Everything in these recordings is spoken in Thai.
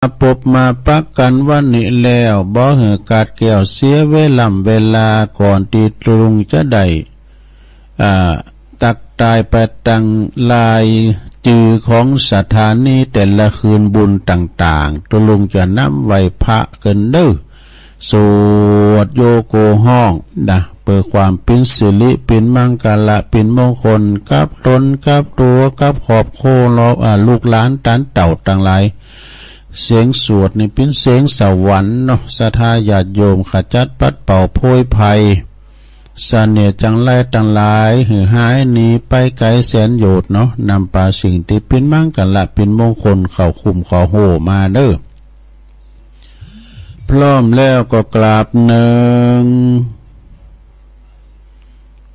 ปบมาปักกันวันนี้แล้วบ่เหกาดแก้วเสียเวลาก่อนตีตรุงจะได้ตักตายไปตังลายจือของสถานีแต่ละคืนบุญต่างๆตรุงจะนำไว้พระกันเด้อสวดโยโกห้องเปิดความเป็นสิริเป็นมังกรเป็นมงคลกับตนกับตัวกับขอบโคลลูกหลานตันเต่าต่างหลายเสียงสวดนี่เป็นเสียงสวรรค์เนาะศรัทธาญาติโยมขจัดปัดเป่าโพยภัยเสน่ห์จังไรต่างหลายหือหายหนีไปไกลแสนโยชน์เนาะนำปาสิ่งที่เป็นมังกรเป็นมงคลเข้าคุมขอโหมาเด้อพร้อมแล้วก็กราบหนึ่ง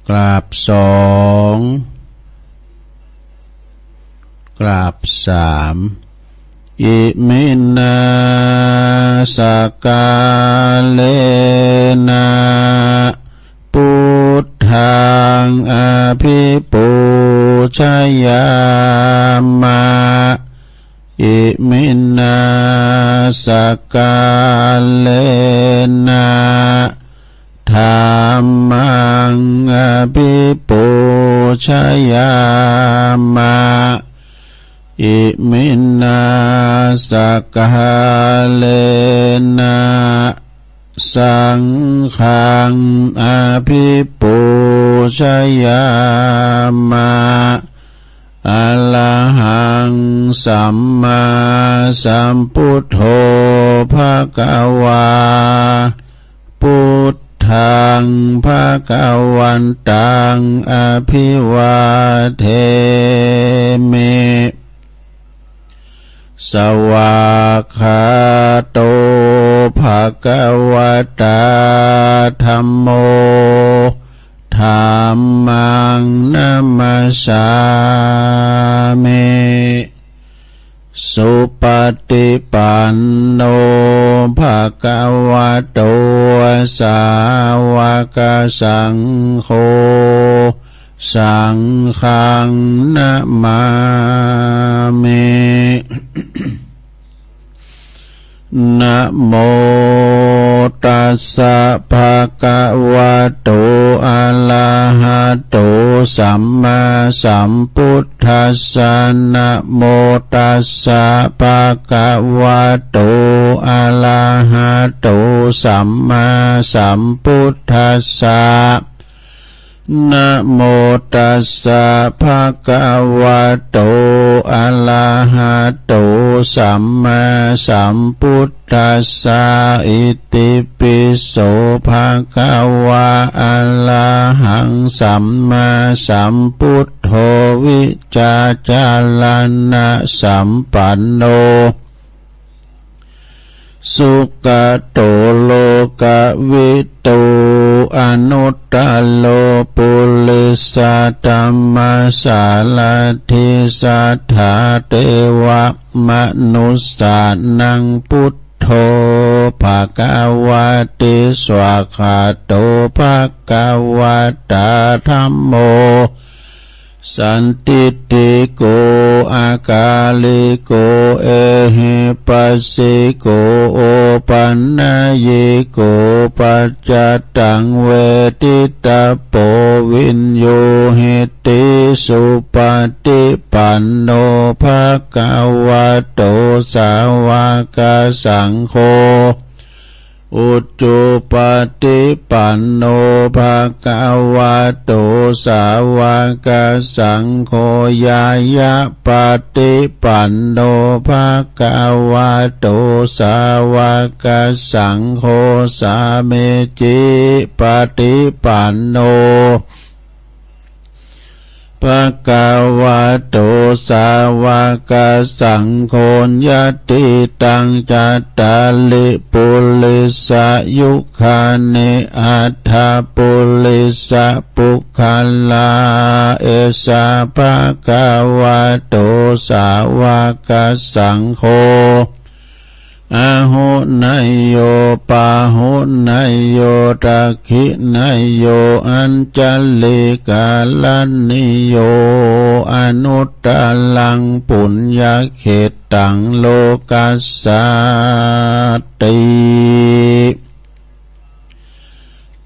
กราบสองกราบสามอิมินาสกาเลนะพุทธังอภิปูชยามะอิมินาสกาเลนะธัมมังอภิปูชยามะอิมินาสกาเลนะสังฆังอภิปูชยามะอะระหังสัมมาสัมพุทโธภะคะวาพุทธังภะคะวันตังอภิวาเทมิสวากขาโตภะคะวะตาธัมโมธัมมังนัมมสสามิสุปฏิปันโนภะคะวะโตสาวกสังโฆสังฆังนะมามินะโมตัสสะภะคะวะโตอะระหะโตสัมมาสัมพุทธัสสะนะโมตัสสะภะคะวะโตอะระหะโตสัมมาสัมพุทธัสสะนะโมตัสสะภะคะวะโตอะระหะโตสัมมาสัมพุทธัสสะอิติปิโสภะคะวะอะระหังสัมมาสัมพุทโธวิจาจารณะสัมปันโนสุขโตโลกวิตูอนุตตโลปุริสธัมมาสาลทิสัทธาเทวมนุสสานังพุทโธภะคะวะติสวากขาโตภะคะวะตาธัมโมสันติติโกอากาลิโกเอหิปัสสิโกโอปันนายโกปัจจตังเวทิตาโปวินโยหิติสุปฏิปันโนภะคะวะโตสาวกสังโฆอุจจุปฏิปันโนภะคะวะโตสาวกสังโฆญายะปฏิปันโนภะคะวะโตสาวกสังโฆสาเมจิปฏิปันโนภะคะวะโตสาวกสังโฆญาติตังจัตตาลิปุริสยุคานิอัฏฐปุริสปุคคลาเอสะภะคะวะโตสาวกสังโฆ อหุ นายโยปาหุนายโยตักขินายโยอัญจัลลิกาลนิโยอนุตตลังปุญญเขตังโลกัสสติ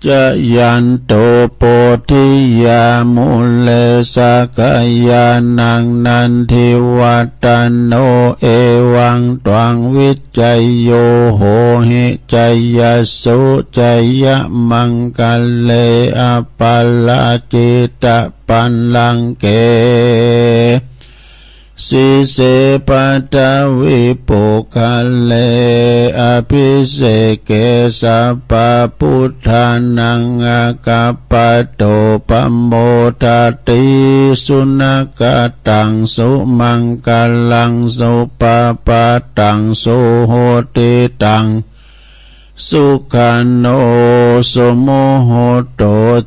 จะยันโตโปธิยามุเลสกายานังนันทิวัตันโนเอวังตวังวิจัยโยโหหิจัยยสุจัยยะมังกัลเลอปัลลาจิตะปันลังเกสิเสปัตตวิปุคัลเลอภิเสเกสัพพพุทธานังอากัปปะโตปัมโมทติสุนักตังสุมังกัลลังสุปปะตังสุโหติตังสุขันโนสมโหโต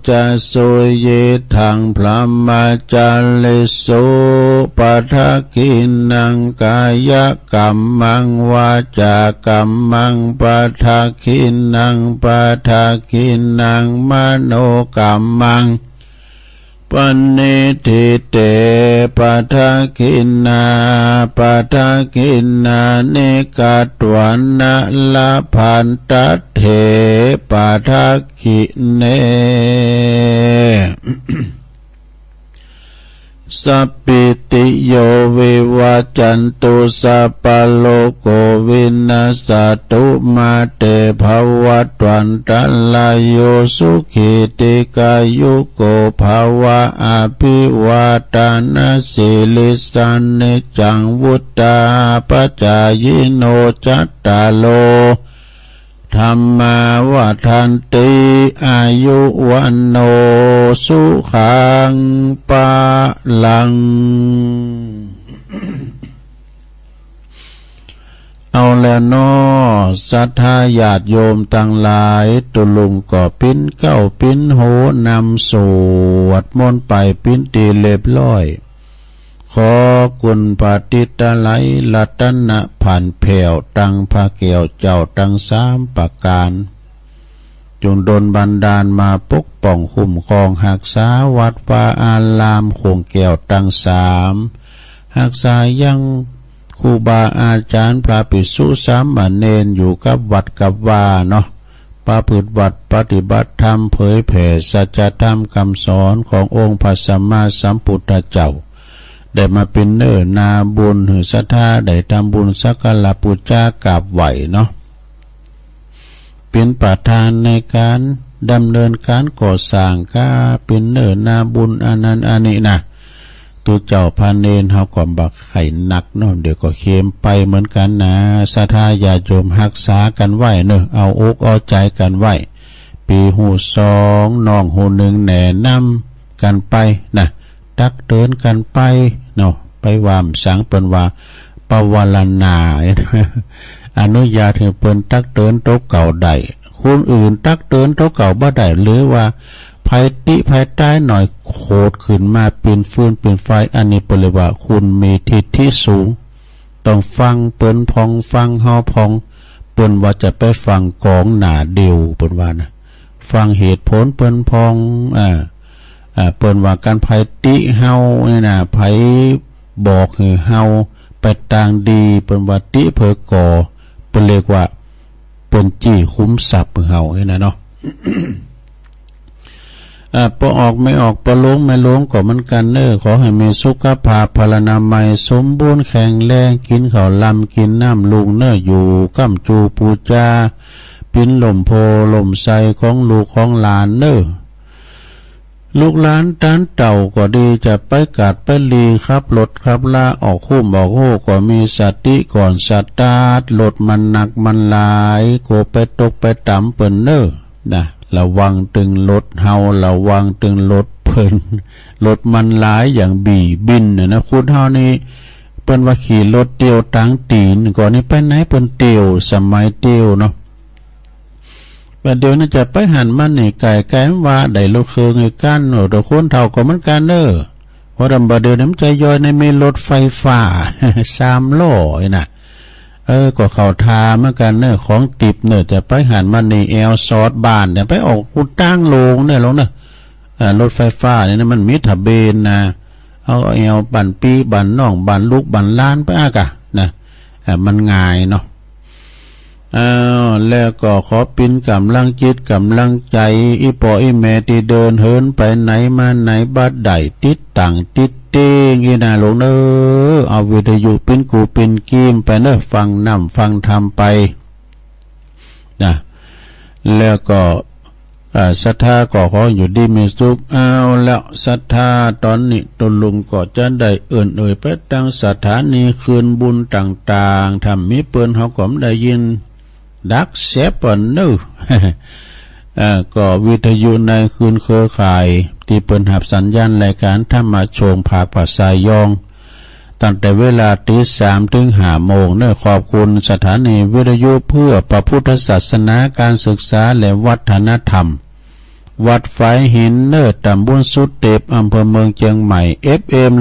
จะสุเยทังพระมาจัลลิสุปัฏกินังกายกัมมังวาจากัมมังปัฏกินังปัฏกินังมโนกัมมังปันนิทิเตปัฏกินาปัฏกินานิกัตวันนะละพันตัตเถปัฏกิเน สัพพิติโยวิวัจจันตุสัพพโลกโควินาศตุมาเตภวัตวันตัลลายโยสุขิติกายุโกภวะอภิวาทานาสิลิสันนิจังวุตตาปัจจายโนจัตตาโลธรรมาวัฏันติอายุวันโนสุขังปะลังเอาแล้วน้อศรัทธาญาติโยมทั้งหลายตุลุงก็ปิ้นเก้าปิ้นโหนำสวดมนต์ไปปิ้นตีเรียบร้อยขอกุณปฏิตไลรัตนะผ่านแผ่วตังพระเกี่ยวเจ้าตังสามประการจงดลบันดาลมาปกป้องคุ้มครองหักษาวัดวาอารามคงแก้วตังสามหักษายังครูบาอาจารย์พระภิกษุสามเณรอยู่กับวัดกับวาเนาะประพฤติวัดปฏิบัติธรรมเผยแผ่สัจธรรมคำสอนขององค์พระสัมมาสัมพุทธเจ้าได้มาเป็นเนื้อนาบุญหือศรัทธาได้ทำบุญสักการะบูชากราบไหวเนาะเป็นประธานในการดำเนินการก่อสร้างก็เป็นเนื้อนาบุญอันนั้นอันนี้นะตัวเจ้าพาเนนเฮาก็บักไข่หนักเนาะเดี๋ยวก็เค็มไปเหมือนกันนะศรัทธาญาติโยมรักษากันไว้เนอะเอาอกเอาใจกันไว้ปีหูสองน้องหูหนึ่งแหน่นำกันไปนะตักเดินกันไปเนาะไปวามสังเปิ้นว่าปวารณาอนุญาตให้เปิ้นตักเดินโต๊ะเก่าได้คนอื่นตักเดินโต๊ะเก่าบ่ได้หรือว่าภัยติภัยใต้หน่อยโคดขึ้นมาเป็นฟืนเป็นไฟอันนี้เปิ้นเลยว่าคุณมีทิศที่สูงต้องฟังเปิ้นพองฟังเฮาพองเปิ้นว่าจะไปฟังกองหน้าเดียวเปิ้นว่านะฟังเหตุผลเปิ้นพองเปิ้นว่าการไผติเฮาเนี่ยนะไผบอกให้เฮาไปต่างดีเปิ้นว่าติเผอก่อเปิ้นเรียกว่าเปิ้นจี้คุ้มทรัพย์เฮาเนี่ยนะเนาะ พอออกไม่ออกปะลงไม่ลงก็มันกันเนอขอให้มีสุขภาพพลานามัยสมบูรณ์แข็งแรงกินข้าวลำกินน้ำลุงเนออยู่ก้ำจูปูจาปิ้นลมโพลมใสของลูกของหลานเนอลูกหลานด้านเต่าก็ดีจะไปกัดไปลีครับรถครับลาออกคุ้มออกโหก็มีสติก่อนสตาร์ทรถมันหนักมันหลายโกไปตกไปต่ำเปิ้นเนอนะระวังตึงรถเฮาระวังตึงรถเพิ่นรถมันหลายอย่างบีบินนะคุณเฮานี่เปิ้นว่าขี่รถเตียวตังตีนก่อนนี้ไปไหนเปิ้นเตียวสมัยเตียวเนาะบัดเดี๋ยวน่าจะไปหันมันนี่ไก่ว่าได้รถเครื่องไอ้กันโอ้คนเฒ่าก็เหมือนกันเด้อเพราะดำบัดเดี๋ยวน้ำใจย่อยในมีรถไฟฟ้า3 ล้อน่ะ ก็เขาทาเมื่อกันเนอะของติบเนอะจะไปหันมาในแอลซอดบ้านเนี่ยไปออกกูตั้งโลงเนี่ยลงเนอะรถไฟฟ้าเนี่ยนะมันมิถเบนนะเอาแอลบันปีบันน่องบันลูกบันล้านไปอากะนะมันง่ายเนาะแล้วก็ขอปินกำลังจิตกำลังใจอีปออีแม่ที่เดินเหินไปไหนมาไหนบัดใดติดต่างติดเต้งอีน่าหลงเนอเอาวิทยุปินกูปินกีมไปเนอฟังน้ำฟังธรรมไปนะแล้วก็ศรัทธาก็ขออยู่ดีมีสุขเอาแล้วศรัทธาตอนนี้ตนลุงก็จะได้เอื่นไปตั้งสถานีคืนบุญต่างๆทำมีเปิ้นเขาก็ได้ยินดักเซปนนึก็วิทยุในคืนเครือข่ายที่เปิ้นหับสัญญาณรายการธรรมะโชงภาคภาษายองตั้งแต่เวลาตี 3 ถึง 5 โมงเนขอบคุณสถานีวิทยุเพื่อพระพุทธศาสนาการศึกษาและวัฒนธรรมวัดฝายหินเนตำบลสุดเตบอำเภอเมืองเชียงใหม่ FM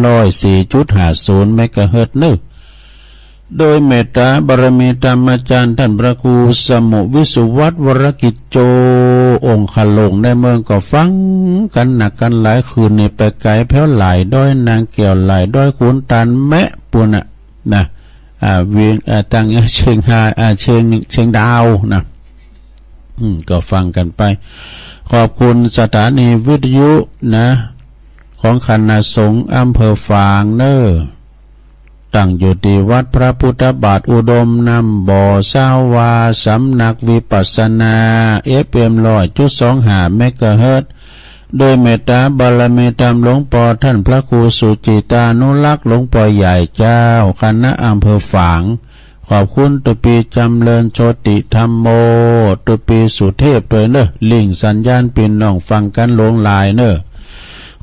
104.50 เมกะเฮิรตซ์เนโดยเมตตาบารมีธรรมอาจารย์ท่านพระครูสมุวิสุวัฒน์วรกิจโจองค์ขลงในเมืองก็ฟังกันหนักกันหลายคืนนี่ไปไกลแผ่วหลายด้อยนางเกี่ยวหลายด้อยขุนตาลแมะปุ่นนะเวียงตังเชียงฮาเชียงดาวนะก็ฟังกันไปขอบคุณสถานีวิทยุนะของคณะสงฆ์อำเภอฝางเนอตั้งอยู่ที่วัดพระพุทธบาทอุดมนำบ่อสาวาสำนักวิปัสสนา FM 100.25 เมกะเฮิรตซ์โดยเมตตาบารมีธรรมหลวงพ่อท่านพระครูสุจิตานุรักษ์หลวงพ่อใหญ่เจ้าคณะอำเภอฝางขอบคุณตุปีจำเริญโชติธรรมโมตุปีสุเทพด้วยเนอะลิงสัญญาณปินน้องฟังกันลงลายเนอะ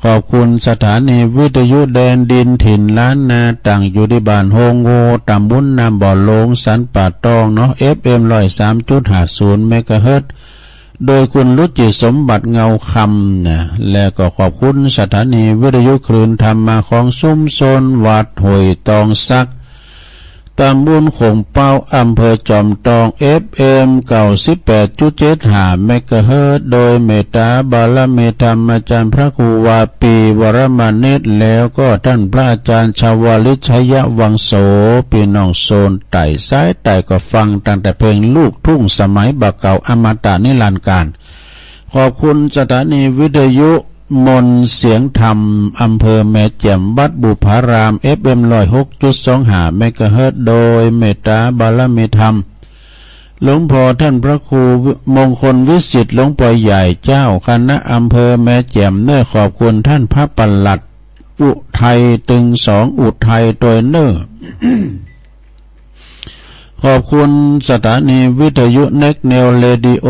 ขอบคุณสถานีวิทยุแดนดินถิ่นล้านนาตั้งอยู่ที่บ้านโฮงโงตำบลน้ำบ่อโลงสันป่าตองเนาะ FM 103.50 เมกะเฮิรตซ์โดยคุณรุจิสมบัติเงาคำนะและก็ขอบคุณสถานีวิทยุคลื่นธรรมมาของซุ้มโซนวัดห้วยตองซักตำบลขงเป้าอำเภอจอมตอง FM 98.75 เมกะเฮิรตซ์โดยเมตตาบารมีธรรมอาจารย์พระครูวาปีวรมานิตแล้วก็ท่านพระอาจารย์ชาวลิชยวังโสพี่น้องโซนไต่ซ้ายไต่ก็ฟังตั้งแต่เพลงลูกทุ่งสมัยบักเก่าอมตะนิรันดร์การขอบคุณสถานีวิทยุมนเสียงธรรมอำเภอแม่แจ่มวัดบุพาราม FM 106.25 เมกะเฮิรตซ์โดยเมตตาบารมีธรรมหลวงพ่อท่านพระครูมงคลวิสิทธิ์หลวงพ่อใหญ่เจ้าคณะอำเภอแม่แจ่มเนื้อขอบคุณท่านพระปลัดอุทัยตึงสองอุทัยตัวเนื้อ ขอบคุณสถานีวิทยุเน็กเนลเรดิโอ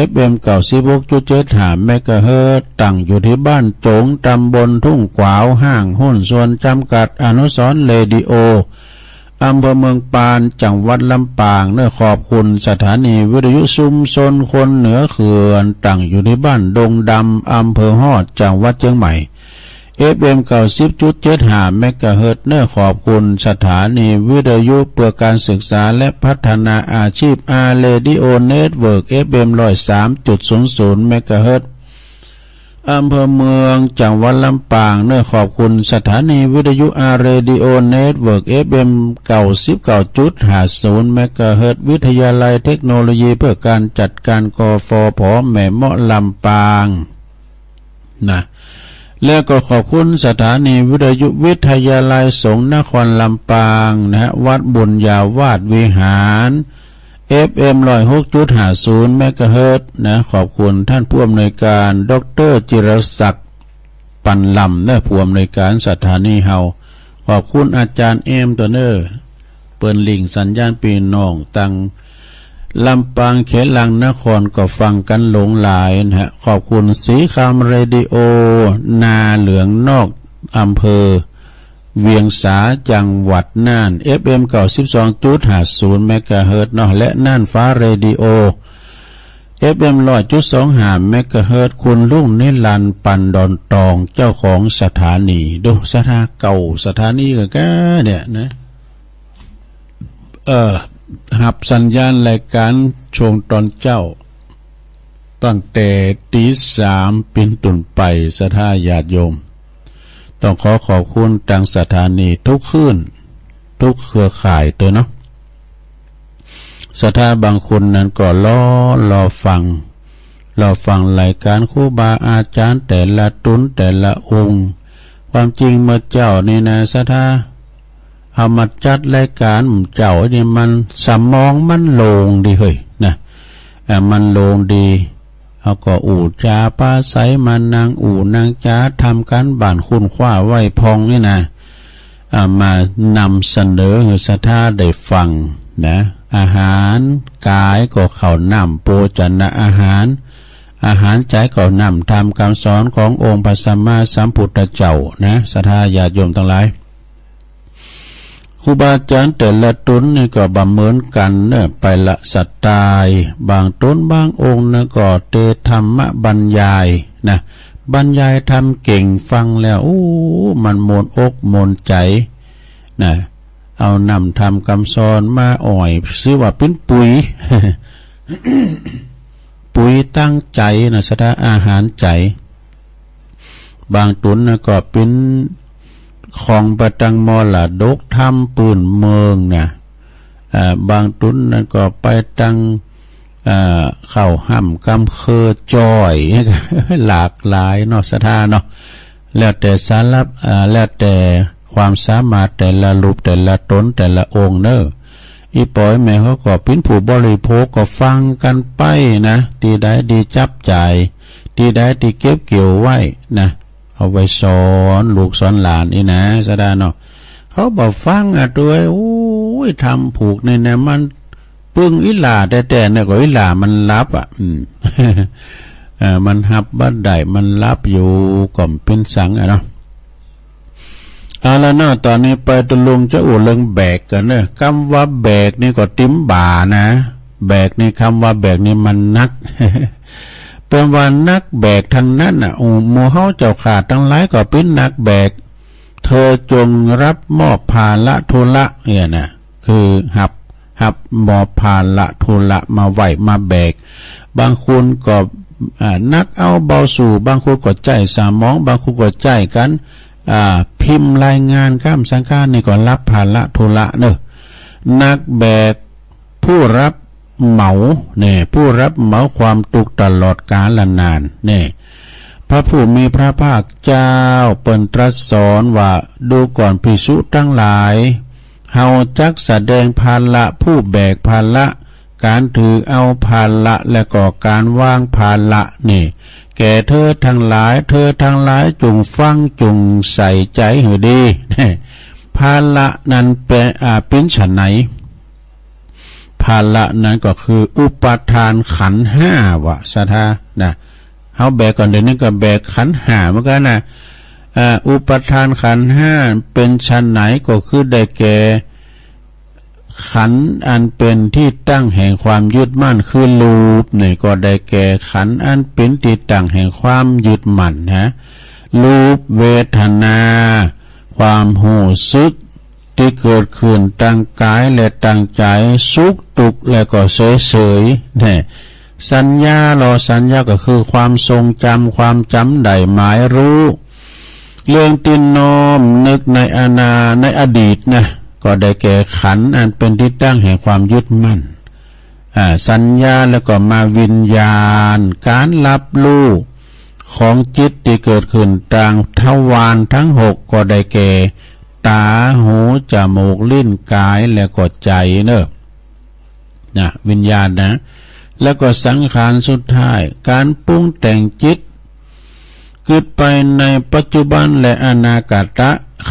FM 96.75 เมกะเฮิรตซ์ตั้งอยู่ที่บ้านโจงตำบลทุ่งขวาวห้างหุ้นส่วนจำกัดอนุสรณ์เรดิโออำเภอเมืองปานจังหวัดลำปางเนื้อขอบคุณสถานีวิทยุชุมชนคนเหนือเขื่อนตั้งอยู่ที่บ้านดงดำอำเภอฮอดจังหวัดเชียงใหม่FM 90.75 เมกะเฮิรตซ์เนื้อขอบคุณสถานีวิทยุเพื่อการศึกษาและพัฒนาอาชีพอาร์เรดิโอเน็ตเวิร์ก FM 103.00 เมกะเฮิรตซ์อำเภอเมืองจังหวัดลำปางเนื้อขอบคุณสถานีวิทยุอาร์เรดิโอเน็ตเวิร์ก FM 99.50 เมกะเฮิรตซ์วิทยาลัยเทคโนโลยีเพื่อการจัดการกฟผ.แม่เมาะลำปางนะแล้วก็ขอบคุณสถานีวิทยุวิทยาลัยสงฆ์นครลำปางนะวัดบุญญาวาสวิหาร FM 106.50 เมกะเฮิรตซ์นะขอบคุณท่านผู้อำนวยการดร.จิรศักดิ์ปันลำนะผู้อำนวยการสถานีเฮาขอบคุณอาจารย์ตัวเนอร์เปิดลิงสัญญาณปีน้องตังลำปางเขลังนครก็ฟังกันหลงหลายนะฮะขอบคุณสีคำเรดิโอนาเหลืองนอกอำเภอเวียงสาจังหวัดน่าน FM 92.50 เมกะเฮิรตซ์เนาะและน่านฟ้าเรดิโอ FM 100.25 เมกะเฮิรตซ์คุณลุงนิรันดร์ปันดอนตองเจ้าของสถานีดูสถาเก่าสถานีก็เนี่ยนะ หับสัญญาณรายการช่วงตอนเจ้าตั้งแต่ตี3เป็นต้นไปศรัทธาญาติโยมต้องขอบคุณทางสถานีทุกคืนทุกเครือข่ายเตอเนาะศรัทธาบางคนนั้นก็รอฟังรายการครูบาอาจารย์แต่ละตุนแต่ละองค์ความจริงเมื่อเจ้านี่นะศรัทธาเอามาจัดรายการเจ้านี่มันสมองมันโลงดีเฮ้ยนะมันโลงดีเอาก็อู่จาปาใสมานางอู่นางจ้าทำการบ้านคุณคว้าไว้พองนี่นะมานำเสนอให้ศรัทธาได้ฟังนะอาหารกายก็เข้านำโภชนะอาหารใจก็นำทำคำสอนขององค์พระสัมมาสัมพุทธเจ้านะศรัทธาญาติโยมทั้งหลายครูบาอาจารย์แต่ละตนนี่ก็บำเมินกันเนี่ยไปละสัตตายบางตนบางองค์เนี่ยก็เตธรรมบรรยายนะบรรยายทำเก่งฟังแล้วมันโมนอกโมนใจนะเอานำทำคำสอนมาอ่อยซื้อว่าเป็นปุ๋ย ปุ๋ยตั้งใจนะสถาอาหารใจบางตุนนะก็เป็นของประตังมรดกทำปืนเมืองนะบางตุนนะก็ไปตั้งเข้าห้ำกำเคอจ้อยหลากหลายเนาะสถาเนาะแล้วแต่สาระแล้วแต่ความสามารถแต่ละรูปแต่ละตนแต่ละองค์เนอะอีปอยแม่เขาก็เป็นผู้บริโภคก็ฟังกันไปนะตีได้ดีจับจ่ายตีได้ดีเก็บเกี่ยวไว้นะเอาไว้สอนลูกสอนหลานนี่นะสดาเนาะเขาบอกฟังด้วยโอ้ยทำผูกในเนี่ยมันปึ้งอิหลาแต่เนี่ยก็อิหลามันรับมันหับบัดได้มันรับอยู่ก่อมเป็นสังเนาะเอาละเนาะตอนนี้ไปตะลุงจะอู่เรื่องแบกกันเนอะคำว่าแบกนี่ก็ติ้มบ่านะแบกนี่คำว่าแบกนี่มันนัก เป็นว่านักแบกทางนั้นหมู่เฮาเจ้าขาดทั้งหลายก็เป็นนักแบกเธอจงรับมอบภาระธุระเนี่ยนะคือหับมอบภาระธุระมาไหวมาแบกบางคนก็นักเอาเบาสู่บางคนก็ใจสามองบางคนก็ใจกันพิมพ์รายงานข้ามสังฆานี่ก็รับภาระธุระเนอะนักแบกผู้รับเหมาเนี่ยผู้รับเหมาความทุกข์ตลอดกาลนานเนี่ยพระผู้มีพระภาคเจ้าเปิ่นตรัสสอนว่าดูก่อนภิกษุทั้งหลายเฮาจักแสดงภาระผู้แบกภาระการถือเอาภาระและก็การวางภาระนี่แก่เธอทั้งหลายจงฟังจงใส่ใจให้ดีภาระนั้นเป็นไฉนภาระนั้นก็คืออุปทานขันธ์5วะสถานะเฮาแบกก่อนเดี๋ยวนี้ก็แบกขันธ์5เหมือนกันนะอุปทานขันธ์5เป็นไฉนก็คือได้แก่ขันธ์อันเป็นที่ตั้งแห่งความยึดมั่นคือรูปนี่ก็ได้แก่ขันธ์อันเป็นที่ตั้งแห่งความยึดมั่นรูปเวทนาความหูสึกที่เกิดขึ้นตั้งกายและตั้งใจสุขทุกข์และก็เฉยๆเนี่ยสัญญาก็คือความทรงจำความจำได้หมายรู้เรื่องตินน้อมนึกในอดีตนะก็ได้แก่ขันธ์อันเป็นที่ตั้งแห่งความยึดมั่นสัญญาแล้วก็มาวิญญาณการรับรู้ของจิตที่เกิดขึ้นทางทวารทั้ง6ก็ได้แก่ตาหูจมูกลิ้นกายและก็ใจเนอะวิญญาณนะแล้วก็สังขารสุดท้ายการปรุงแต่งจิตเกิดไปในปัจจุบันและอนาคต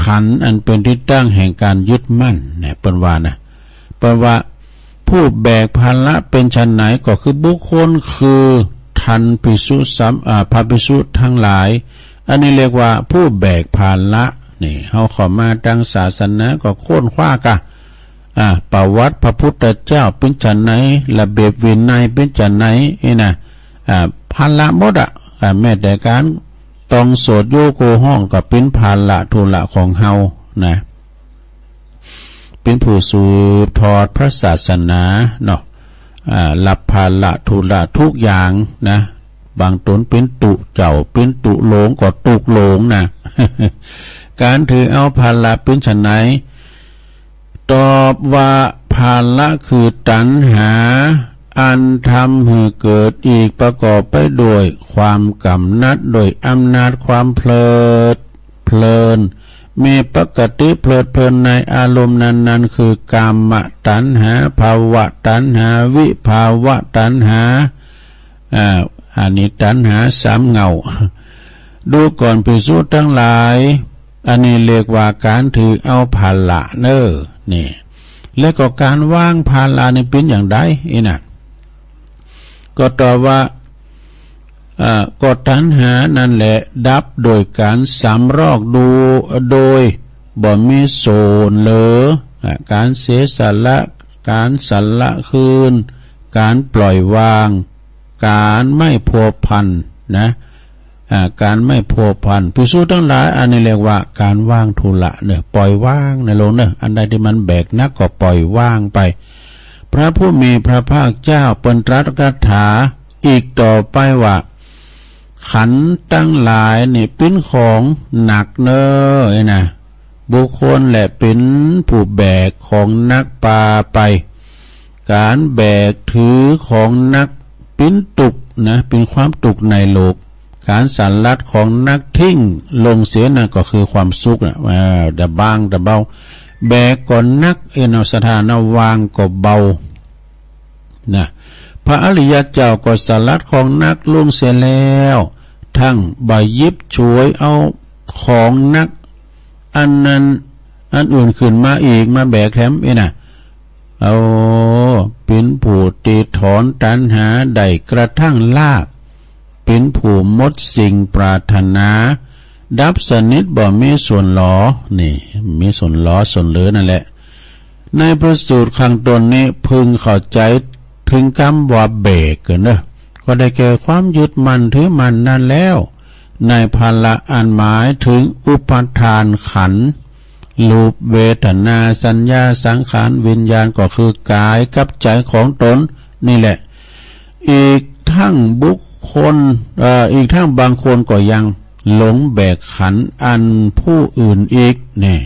ขันธ์อันเป็นที่ตั้งแห่งการยึดมั่นเนี่ยเปิ้นว่าผู้แบกภาระเป็นชั้นไหนก็คือบุคคลคือทันภิกษุพระภิกษุทั้งหลายอันนี้เรียกว่าผู้แบกภาระนี่เฮาเข้ามาทางศาสนาก็ค้นคว้ากะประวัติพระพุทธเจ้าเป็นชั้นไหนระเบียบวินัยเป็นชั้นไหนนี่นะภาระหมดแม้แต่การต้องโสดโยโกห้องก็เป็นภาระธุระของเฮานะเป เป็นผู้สืบทอดพระศาสนาเนาะรับภาระทุระทุกอย่างนะบางตนเป็นตุเจ้าเป็นตุโหลงก็ตุกโหลงนะ การถือเอาภาระเป็นไฉนตอบว่าภาระคือตัณหาอันทำให้เกิดอีกประกอบไปด้วยความกำนัดโดยอำนาจความเพลินมีปกติเพลิดเพลินในอารมณ์นั้นๆคือกามตัณหาภาวะตัณหาวิภาวะตัณหาอันนี้ตัณหาสามเงาดูก่อนภิกษุทั้งหลายอันนี้เรียกว่าการถือเอาภาระเน้อนี่แล้วก็การวางภาระนี่เป็นอย่างไรน่ะก็ตอบว่าก็ตัณหานั่นแหละดับโดยการสำรอกดูโดยบ่มีโสนเหลือการเสียสละการสละคืนการปล่อยวางการไม่พัวพันนะการไม่พัวพันภิกษุทั้งหลายอันนี้เรียกว่าการว่างทุละเนี่ยปล่อยว่างในโลกเนี่ยอันใดที่มันแบกนักก็ปล่อยว่างไปพระผู้มีพระภาคเจ้าเปิ่นตรัสคาถาอีกต่อไปว่าขันธ์ตั้งหลายนี่เป็นของหนักเน้อนะบุคคลแหละเป็นผู้แบกของนักปาไปการแบกถือของนักเป็นตุกนะเป็นความตุกในโลกการสันลัดของนักทิ้งลงเสียนั่นก็คือความสุขนะแต่บางแต่เบาแบกก่อนนักสถานวางก็เบานะพระอริยเจ้าก็สลัดของนักลงเสียแล้วทั้งใบยิบช่วยเอาของนักอันนั้นอันอื่นขึ้นมาอีกมาแบกแถมนะเอาเป็นผู้ตีถอนตัณหาได้กระทั่งลากเป็นผู้หมดสิ่งปรารถนาดับสนิทบ่มีส่วนหลอนี่มีส่วนหลอส่วนเหลือนั่นแหละในพระสูตรข้างต้นนี้พึงเข้าใจถึงคำว่าเบรกกันเนอะก็ได้แก่ความยึดมั่นถือมั่นนั่นแล้วในภาละอันหมายถึงอุปทานขันธ์รูปเวทนาสัญญาสังขารวิญญาณก็คือกายกับใจของตนนี่แหละอีกทั้งบุคคลอีกทั้งบางคนก็ยังหลงแบกขันธ์อันผู้อื่นอีกเนี่ย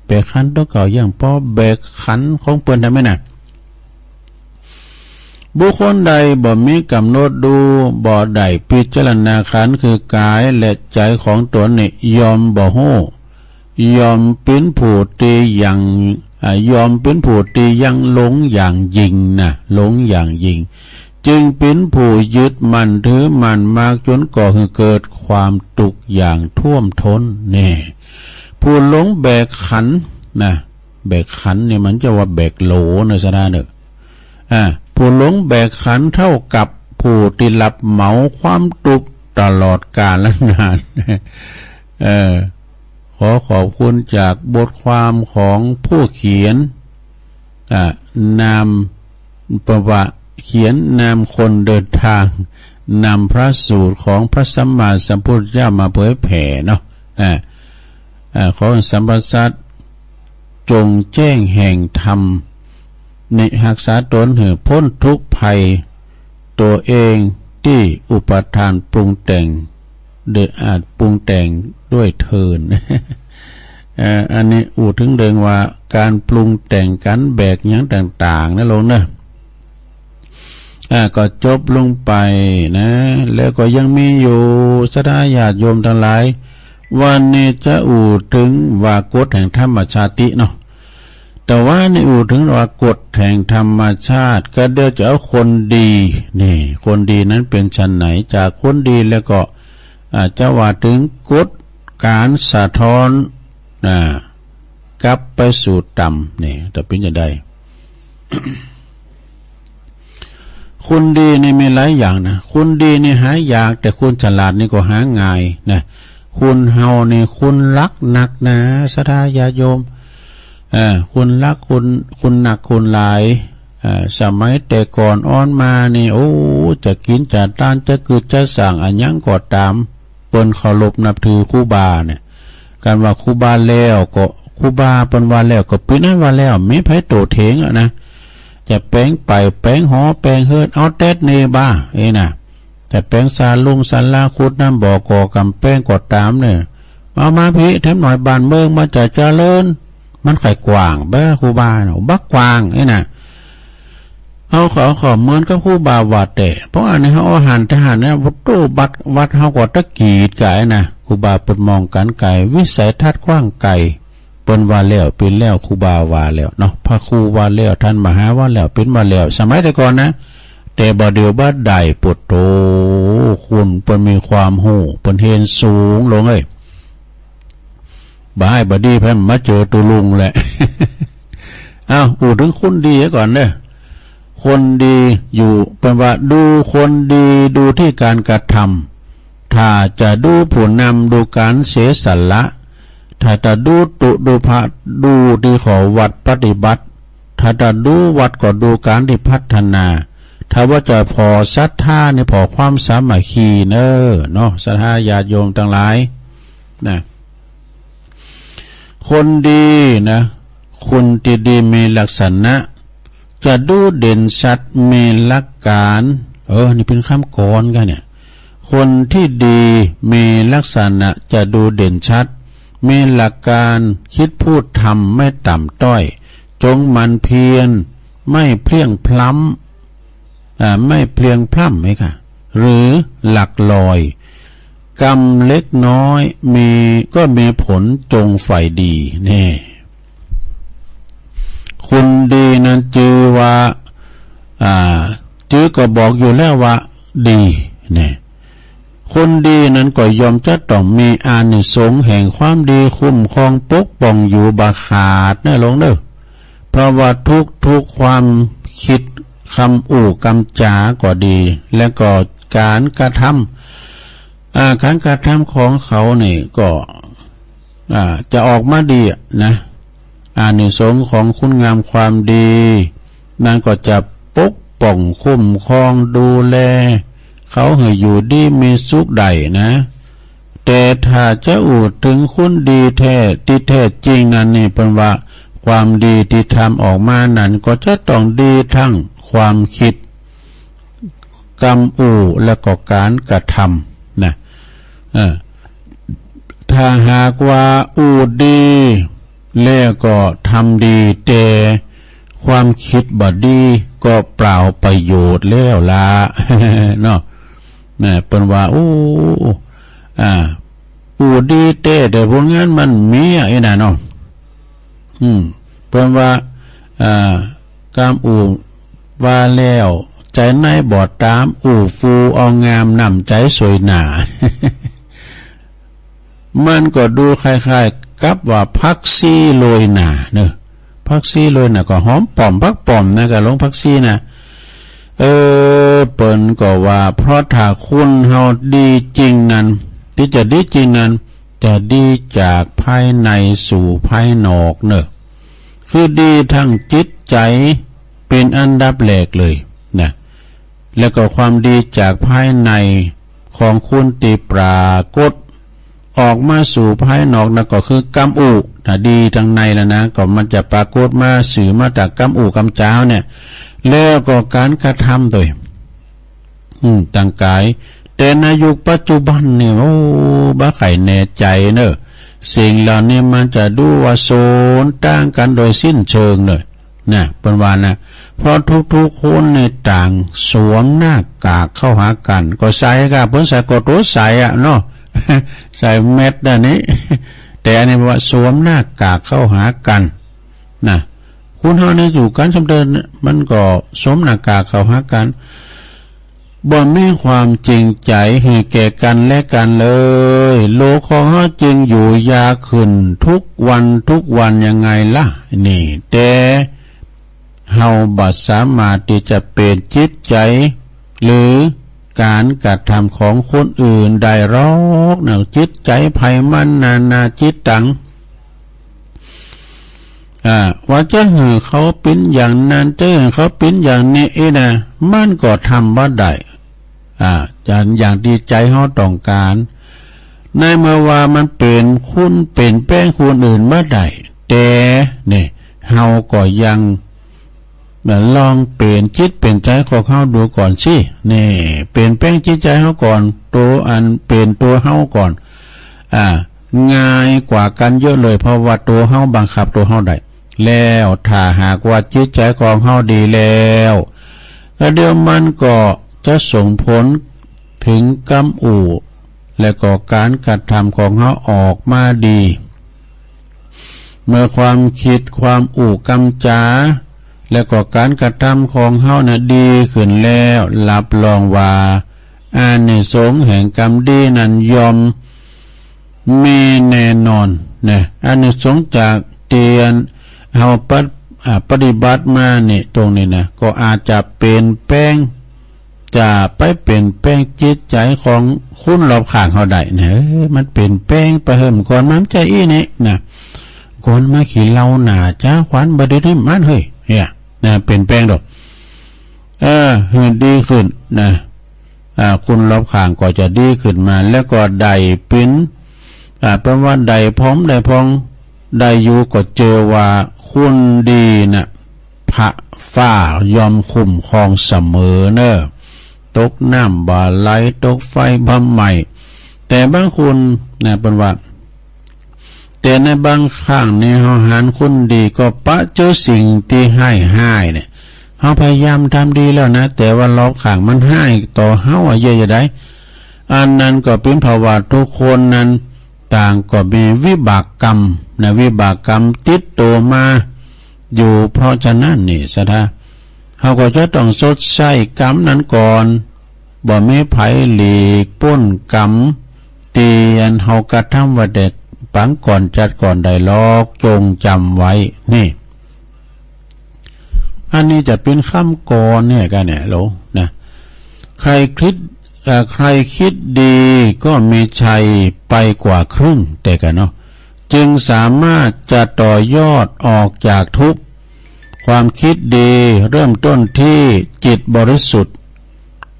แบกขันธ์ตัวเก่าอย่างป้อแบกขันธ์ของเปิ้นทำไมน่ะบุคคลใดบ่มีกำหนดดูบ่ได้พิจารณาขันธ์คือกายและใจของตนนี่ยอมบ่ฮู้ยอมเป็นผู้ตีอย่างยอมเป็นผู้ตียังหลงอย่างยิ่งนะหลงอย่างยิ่งจึงเป็นผู้ยึดมั่นถือมั่นมากจนก่อให้เกิดความทุกข์อย่างท่วมท้นนี่ผู้หลงแบกขันธ์นะแบกขันธ์เนี่ยมันจะว่าแบกโหลในสถานเนี่ยผู้หลงแบกขันธ์เท่ากับผู้ที่รับเหมาความทุกข์ตลอดกาลและนานขอขอบคุณจากบทความของผู้เขียนนามประวัติเขียนนามคนเดินทางนำพระสูตรของพระสัมมาสัมพุทธเจ้ามาเผยแผ่เนาะขอสัมปสัตจงแจ้งแห่งธรรมในหักษาตนให้พ้นทุกภัยตัวเองที่อุปทานปรุงแต่งโดยอาจปรุงแต่งด้วยเทิน อันนี้อูถึงเดิงว่าการปรุงแต่งกันแบกอย่างต่างๆนะลงเนอะก็จบลงไปนะแล้วก็ยังมีอยู่สดาญาติโยมทั้งหลายวันนี้จะอูถึงว่ากฎแห่งธรรมชาติเนาะแต่ว่าในอูถึงว่ากฎแห่งธรรมชาติก็เดี๋ยวจะเอาคนดีนี่คนดีนั้นเป็นชั้นไหนจากคนดีแล้วก็จะว่าถึงกฎการสะท้อนกลับไปสู่ต่ำนี่แต่เป็นจะได้ คุณดีนี่มีหลายอย่างนะคุณดีนี่หายากแต่คุณฉลาดนี่ก็หาง่ายนะคุณเฮานี่คุณรักหนักนะสทาญาโยมคุณรักคุณหนักคุณหลายสมัยแต่ก่อนอ้อนมานี่โอ้จะกินจะต้านจะกึดจะสั่งอันยังก็ตามเปิ้นเคารพนับถือครูบาเนี่ยการว่าครูบาแล้วก็ค ครูบาเปิ้นว่าแล้วก็ปีนั้นว่าแล้วมีไผโตเถงอ่ะนะจะแป้งไปแป้งหอแป้งเฮิดเอาแต๊ดเนบ้าน่ะแต่แป้งสาลุงสันลาคุดน้ำบ่อก่อกำแป้งกดตามเนี่ยเอามาพี่แถมหน่อยบานเมืองมาจะเจริญมันไข่กว้างเบ้อครูบาเนาะบักกว้างน่ะเอาขอเหมือนกับครูบาว่าแต่เพราะอันนี้เขาอาหารทหารเนี่ยวัดเฮาก็ตะกีดไก่นะครูบาเปิดมองกันไก่วิสัยทัศน์กว้างไก่เปิ้นว่าแล้วเป็นแล้วครูบาว่าแล้วเนาะพระครูว่าแล้วท่านมหาว่าแล้วเป็นมาแล้วสมัยแต่ก่อนนะแต่บ่เดียวบ่ได้ปวดโตคุณเปิ้นมีความหูเปิ้นเห็นสูงลงเอ้ยบ่ให้บ่ดีเพิ่นมาเจอตุลุงแหละ อ้าวพูดถึงคนดีก่อนเด้อคนดีอยู่เป็นว่าดูคนดีดูที่การกระทำถ้าจะดูผู้นำดูการเสียสละถ้าจะดูพระดูที่ขอวัดปฏิบัติถ้าจะดูวัดก็ดูการที่พัฒนาถ้าว่าจะพอศรัทธานี่พอความสามัคคีเนาะศรัทธาญาติโยมทั้งหลายนะคนดีนะคุณที่ดีมีลักษณะจะดูเด่นชัดมีหลักการนี่เป็นคำกรกันเนี่ยคนที่ดีมีลักษณะจะดูเด่นชัดมีหลักการคิดพูดทำไม่ต่ำต้อยจงมันเพียรไม่เพลียงพล้ำไม่เพลียงพล้ำไหมคะหรือหลักลอยกรรมเล็กน้อยก็มีผลจงใฝ่ดีนี่คุณดีนั้นจือว่าจือก็บอกอยู่แล้วว่าดีเนี่ยคนดีนั้นก็ยอมจะต้องมีอานิสงส์แห่งความดีคุ้มครองปกป้องอยู่บาขาดนะลงเด้อเพราะว่าทุกความคิดคำอู่คำจาก็ดีและก็การกระทำของเขาเนี่ยก็จะออกมาดีนะอานิสงส์ของคุณงามความดีนั่นก็จะปกป้องคุ้มครองดูแลเขาให้อยู่ดีมีสุขใดนะแต่ถ้าจะอูดถึงคุณดีแท้ที่แท้จริงนั้นนี่เป็นว่าความดีที่ทำออกมานั้นก็จะต้องดีทั้งความคิดกรรมอู่และก็การกระทำนะถ้าหากว่าอูดดีแล้วก็ทำดีแต่ความคิดบ่ดีก็เปล่าประโยชน์แล้วล่ะ เนาะเป็นว่าอูดีแต่ผลงานมันมีน่ะเนาะเป็นว่าการอูว่าแล้วใจในบอดตามอูฟูเอางามนำใจสวยหนา มันก็ดูคล้ายๆกับว่าพักซี่โรยหนาเนอะพักซี่โรยหนาก็หอมป่อมพักป่อมนะกับลงพักซี่นะเปิ้นก็ว่าเพราะถ้าคุณเฮาดีจริงนั้นที่จะดีจริงนั้นจะดีจากภายในสู่ภายนอกเนอะคือดีทั้งจิตใจเป็นอันดับแรกเลยนะแล้วก็ความดีจากภายในของคุณที่ปรากฏออกมาสู่ภายนอกนั่นก็คือกรรมอุถ้าดีทางในแล้วนะก็มันจะปรากฏมาสื่อมาจากกรรมอุกรรมจ้าเนี่ยแล้วก็การกระทำโดยต่างกายแต่ในยุคปัจจุบันเนี่ยบ้าไข่แน่ใจเนอะสิ่งเหล่านี้มันจะดูว่าโซนต่างกันโดยสิ้นเชิงเลยนะเป็นว่านะเพราะทุกคนในต่างสวมหน้ากากเข้าหากันก็ใส่กับเพิ่นใส่กดรู้ใส่เนาะ ใส่เม็ดด้านนี้ แต่อันนี้ว่าสวมหน้ากากเข้าหากันนะคุณเฮาเนี่ยอยู่กันสำเดินมันก็สวมหน้ากากเข้าหากันบ่มีความจริงใจให้แก่กันและกันเลยโลกของเฮาจึงอยู่ยาขึ้นทุกวันยังไงล่ะนี่แต่เฮาบ่สามารถที่จะเป็นจิตใจหรือการกระทำของคนอื่นได้หรอกนะจิตใจไผมันนาจิตตังว่าจะให้เขาเป็นอย่างนั้นจะให้เขาเป็นอย่างนี้นะมันก็ทำบ่ได้จะอย่างดีใจเขาต้องการในเมื่อว่ามันเป็นคุณเป็นแป้งคนอื่นบ่ได้ แต่เนี่ยเฮาก็ยังลองเปลี่ยนจิตเปลี่ยนใจของเฮาดูก่อนสินี่เปลี่ยนแปลงจิตใจเฮาก่อนตัวอันเปลี่ยนตัวเฮาก่อนง่ายกว่ากันเยอะเลยเพราะว่าตัวเฮาบังคับตัวเฮาได้แล้วถ้าหากว่าจิตใจของเฮาดีแล้วเดี๋ยวมันก็จะส่งผลถึงกรรมอู่และก็การกระทำของเฮาออกมาดีเมื่อความคิดความอู่กำจาและก็การกระทำของเฮานะดีขึ้นแล้วรับรองว่าอานิสงส์แห่งกรรมดีนั้นยอมมีแน่นอนนะอานิสงส์จากเตียนเฮาปฏิบัติมาเนี่ยตรงนี้นะก็อาจจะเปลี่ยนแปลงจะไปเปลี่ยนแปลงจิตใจของคุณรอบข้างเฮาได้นะมันเปลี่ยนแปลงไปเหิมก่อนมันใจอีนี่นะก่อนมาขี่เราหนาจ้าขวัญบ่ได้มันเฮ้ยเนี่ยนะเปลี่ยนแปลงดอกเฮือดีขึ้นนะคุณรอบข้างก็จะดีขึ้นมาแล้วก็ได้ปิ้นแปลว่าได้พร้อมได้พองได้อยู่ก็เจอว่าคุณดีนะพระฟ้ายอมคุ้มครองเสมอเนอะตกน้ำบ่าไหลตกไฟบำใหม่แต่บางคนนะเป็นว่าแต่ในบางครั้งในเฮาหารคุณดีก็ปะเจอสิ่งที่ให้เนี่ยเฮาพยายามทำดีแล้วนะแต่ว่ารอบข้างมันให้ต่อเฮาเยอะๆได้อันนั้นก็เป็นภาวะทุกคนนั้นต่างก็มีวิบากกรรมนะวิบากกรรมติดตัวมาอยู่เพราะฉะนั้นนี่ซะท่าเฮาก็จะต้องชดใช้กรรมนั้นก่อนบ่มีไผหลีกพ้นกรรมเตียนเฮากระทำว่าเด็ดปังก่อนจัดก่อนได้ลอกจงจำไว้นี่อันนี้จะเป็นคำกรเนี่ยกันเนี่ยโหลนะใครคิดดีก็มีชัยไปกว่าครึ่งแต่กันเนาะจึงสามารถจะต่อยอดออกจากทุกข์ความคิดดีเริ่มต้นที่จิตบริสุทธิ์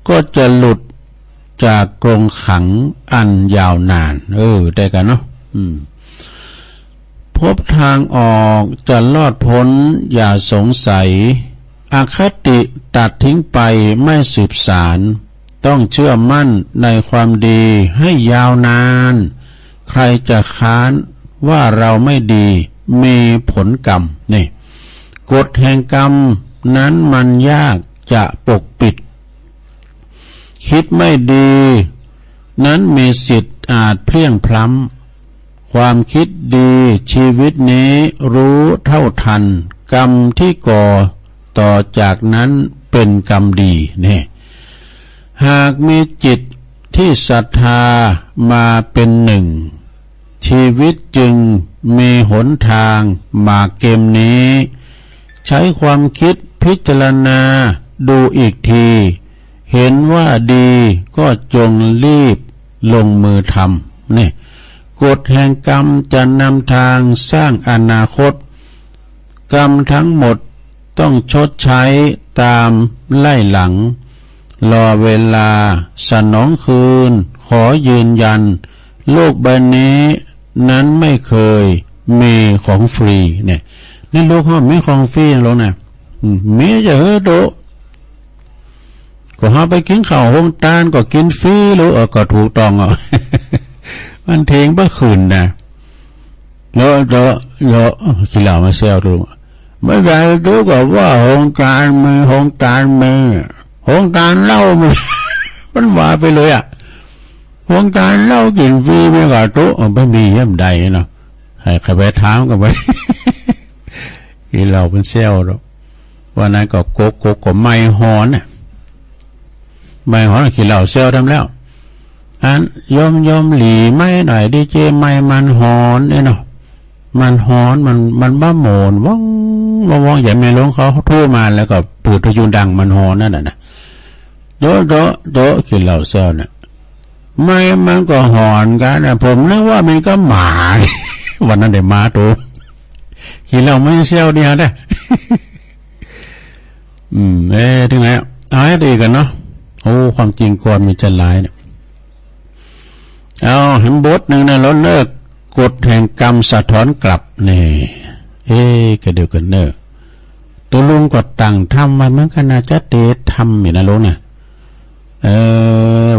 ก็จะหลุดจากกรงขังอันยาวนานได้กันเนาะพบทางออกจะรอดพ้นอย่าสงสัยอคติตัดทิ้งไปไม่สืบสารต้องเชื่อมั่นในความดีให้ยาวนานใครจะค้านว่าเราไม่ดีมีผลกรรมนี่กฎแห่งกรรมนั้นมันยากจะปกปิดคิดไม่ดีนั้นมีสิทธิ์อาจเพลี่ยงพล้ำความคิดดีชีวิตนี้รู้เท่าทันกรรมที่ก่อต่อจากนั้นเป็นกรรมดีนี่หากมีจิตที่ศรัทธามาเป็นหนึ่งชีวิตจึงมีหนทางมาเกมนี้ใช้ความคิดพิจารณาดูอีกทีเห็นว่าดีก็จงรีบลงมือทำนี่กฎแห่งกรรมจะนำทางสร้างอนาคตกรรมทั้งหมดต้องชดใช้ตามไล่หลังรอเวลาสนองคืนขอยืนยันโลกใบนี้นั้นไม่เคยมีของฟรีเนี่ยในโลกเขามีของฟรีอย่างหรอกนะมีจะโดก็หาไปกินข้าวห้องตาลก็กินฟรีหรือก็ถูกต้องมันเทงบ่คืนนะเยอะขี้เหล่ามาเซลดูไม่ได้ดูก็ว่าห้องตาลมือห้องตาลมือห้องตาลเล่ามันว่าไปเลยห้องตาลเล่ากินฟรีไม่ก็โต๊ะไม่มีเยี่ยมใดเนาะให้ใครไปถามกันไปขี้เหล่าเป็นเซลหรอกวันนั้นก็โกก็ไม่หอนน่ะไม่หอนขี้เหล่าเซลทำแล้วอันยอมหลีไม่หน่อยดีเจไม่มันหอนเนาะมันหอนมันบ้าโหมนว่องอย่าไม่ลงเขาโทรมาแล้วก็ปูดทะยุดังมันหอนนั่นน่ะโดขี้เหล่าเซลเนี่ยไม่มันก็หอนกันนะผมนึกว่ามันก็หมาวันนั้นได้มาตัวขี้เหล่าไม่เซลเนี่ยได้ถึงไหนเอาให้ดีกันเนาะโอ้ความจริงก่อนมีจะหลายเนี่ยเอาเห็นบทหนึ่งนะเราเลิกกฎแห่งกรรมสะท้อนกลับนี่ ก็เดียวกันเนอะตัวลุงก็ตั้งทำไว้มันก็น่าจะเตะทำอยู่นะลุงเนี่ย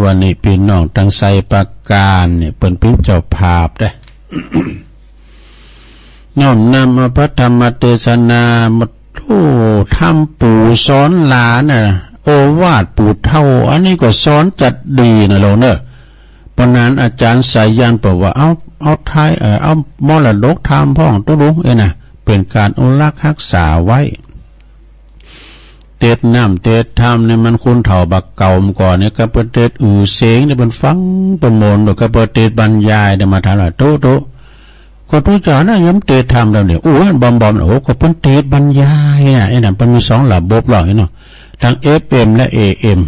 วันนี้พี่น้องตั้งใส่ประการเนี่ยเปิ่นเป็นเจ้าภาพได้ น้อมนำพระธรรมเทศนามาทำปู่สอนหลานน่ะโอวาทปู่เท่าอันนี้ก็สอนจัดดีนะลุงเนอะปนานอาจารย์สายยันบอกว่าเอาไทยเอามรดกธรรมพ่องตัวลุงน่ะเป็นการอนุรักษ์รักษาไว้เตดน้ำเตดธรรมเนี่ยมันคุณเถ่าบักเก่าก่อนเนี่ยกับประเทศเสียงเนี่ยมันฟังประมวลกับประเทศบรรยายเนี่ยมาทำอะไรโตก็ทุกจอนะย้ำเตดธรรมแล้วเนี่ยบอมก็เป็นเตดบรรยายเนี่ยไอ้นั่นมันมีสองระบบหรอกเนาะทั้ง FM และ AM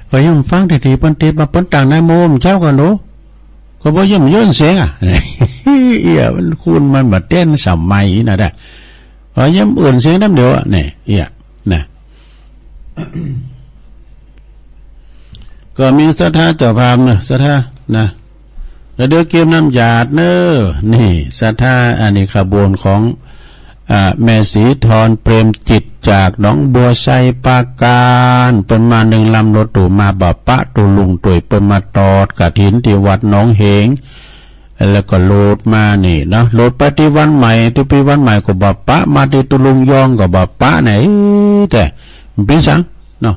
ก็ยังฟังทีๆเป็นเตดมาเป็นต่างในโมมเจ้ากันโนก็บ่ย่ำย่นเสียงมันคุณมันมาเต้นสมัยนะได้พอย้ำอื่นเสียงน้ำเดียวเนี่ยนะก็มีศรัทธาเจ้าภาพนะศรัทธานะแล้วเดี๋ยวเก็บน้ำหยาดเนอนี่ศรัทธาอันนี้ขบวนของแม่สีทรเปรมจิตจากหนองบัวไซปาการเป็นมาหนึ่งลำรถตู่มาบ่ปะตูลุงตุยเป็นมาตอดกะถินที่วัดหนองเหงแล้วก็โหลดมานี่เนาะโหลดไปที่วันใหม่ที่ปีวันใหม่ก็บ่ปะมาที่ตุลุงยองก็บ่ปะไหนแต่พี่สังเนาะ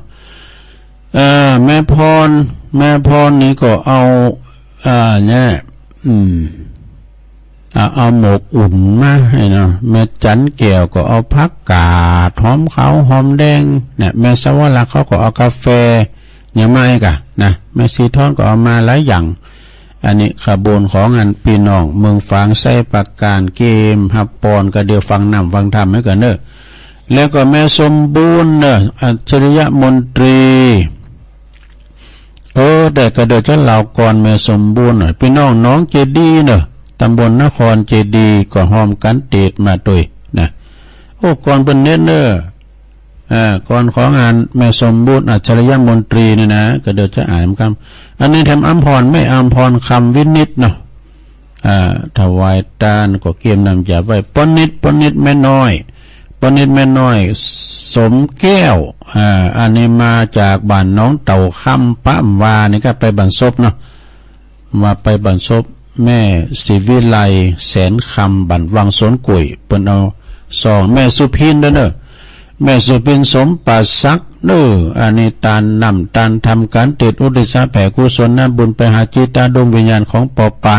แม่พรนี่ก็เอาเนี่ยเอาหมกอุ่นมาให้เนาะแม่จันเกี่ยวก็เอาผักกาดหอมขาวหอมแดงเนี่ยแม่สวรรค์เขาก็เอากาแฟอย่างไม่กะนะแม่สีทอนก็เอามาหลายอย่างอันนี้ขบวนของอันพี่น้องเมืองฝางไส้ประการเกมฮับปอนก็เดียวฟังนำฟังธรรมให้กันเนอะแล้วก็แม่สมบูรณ์เนอะอัจฉริยะมนตรีแต่ก็เดี๋ยวจะเล่าก่อนแม่สมบูรณ์หน่อยพี่น้องน้องเจดีเนอะตำบลนครเจดีก็หอมกันเตดมาด้วยนะก่อนเป็นเนเนอร์ก่อนของงานแม่สมบูรณ์อัจฉริยะมนตรีนี่นะก็เดี๋ยวจะอ่านคำอันนี้ทำอัมพรไม่อัมพรคำวินิจเนาะถวายทานก็เกี่ยมนำจ่าไว้ปนิดแม่น้อยสมแก้วอันนี้มาจากบ้านน้องเต่าคำป้ามวานี่ก็ไปบรรซบเนาะมาไปบรรซบแม่ศิวิไลแสนคำบันวังสวนกุยเปิ้นเอาสองแม่สุพินเด้อแม่สุพินสมปัสสักเด้ออันนี้ตานนำตานทำการติดอุทิศแผ่กุศลนบุญไปหาจิตาดวงวิญญาณของปปั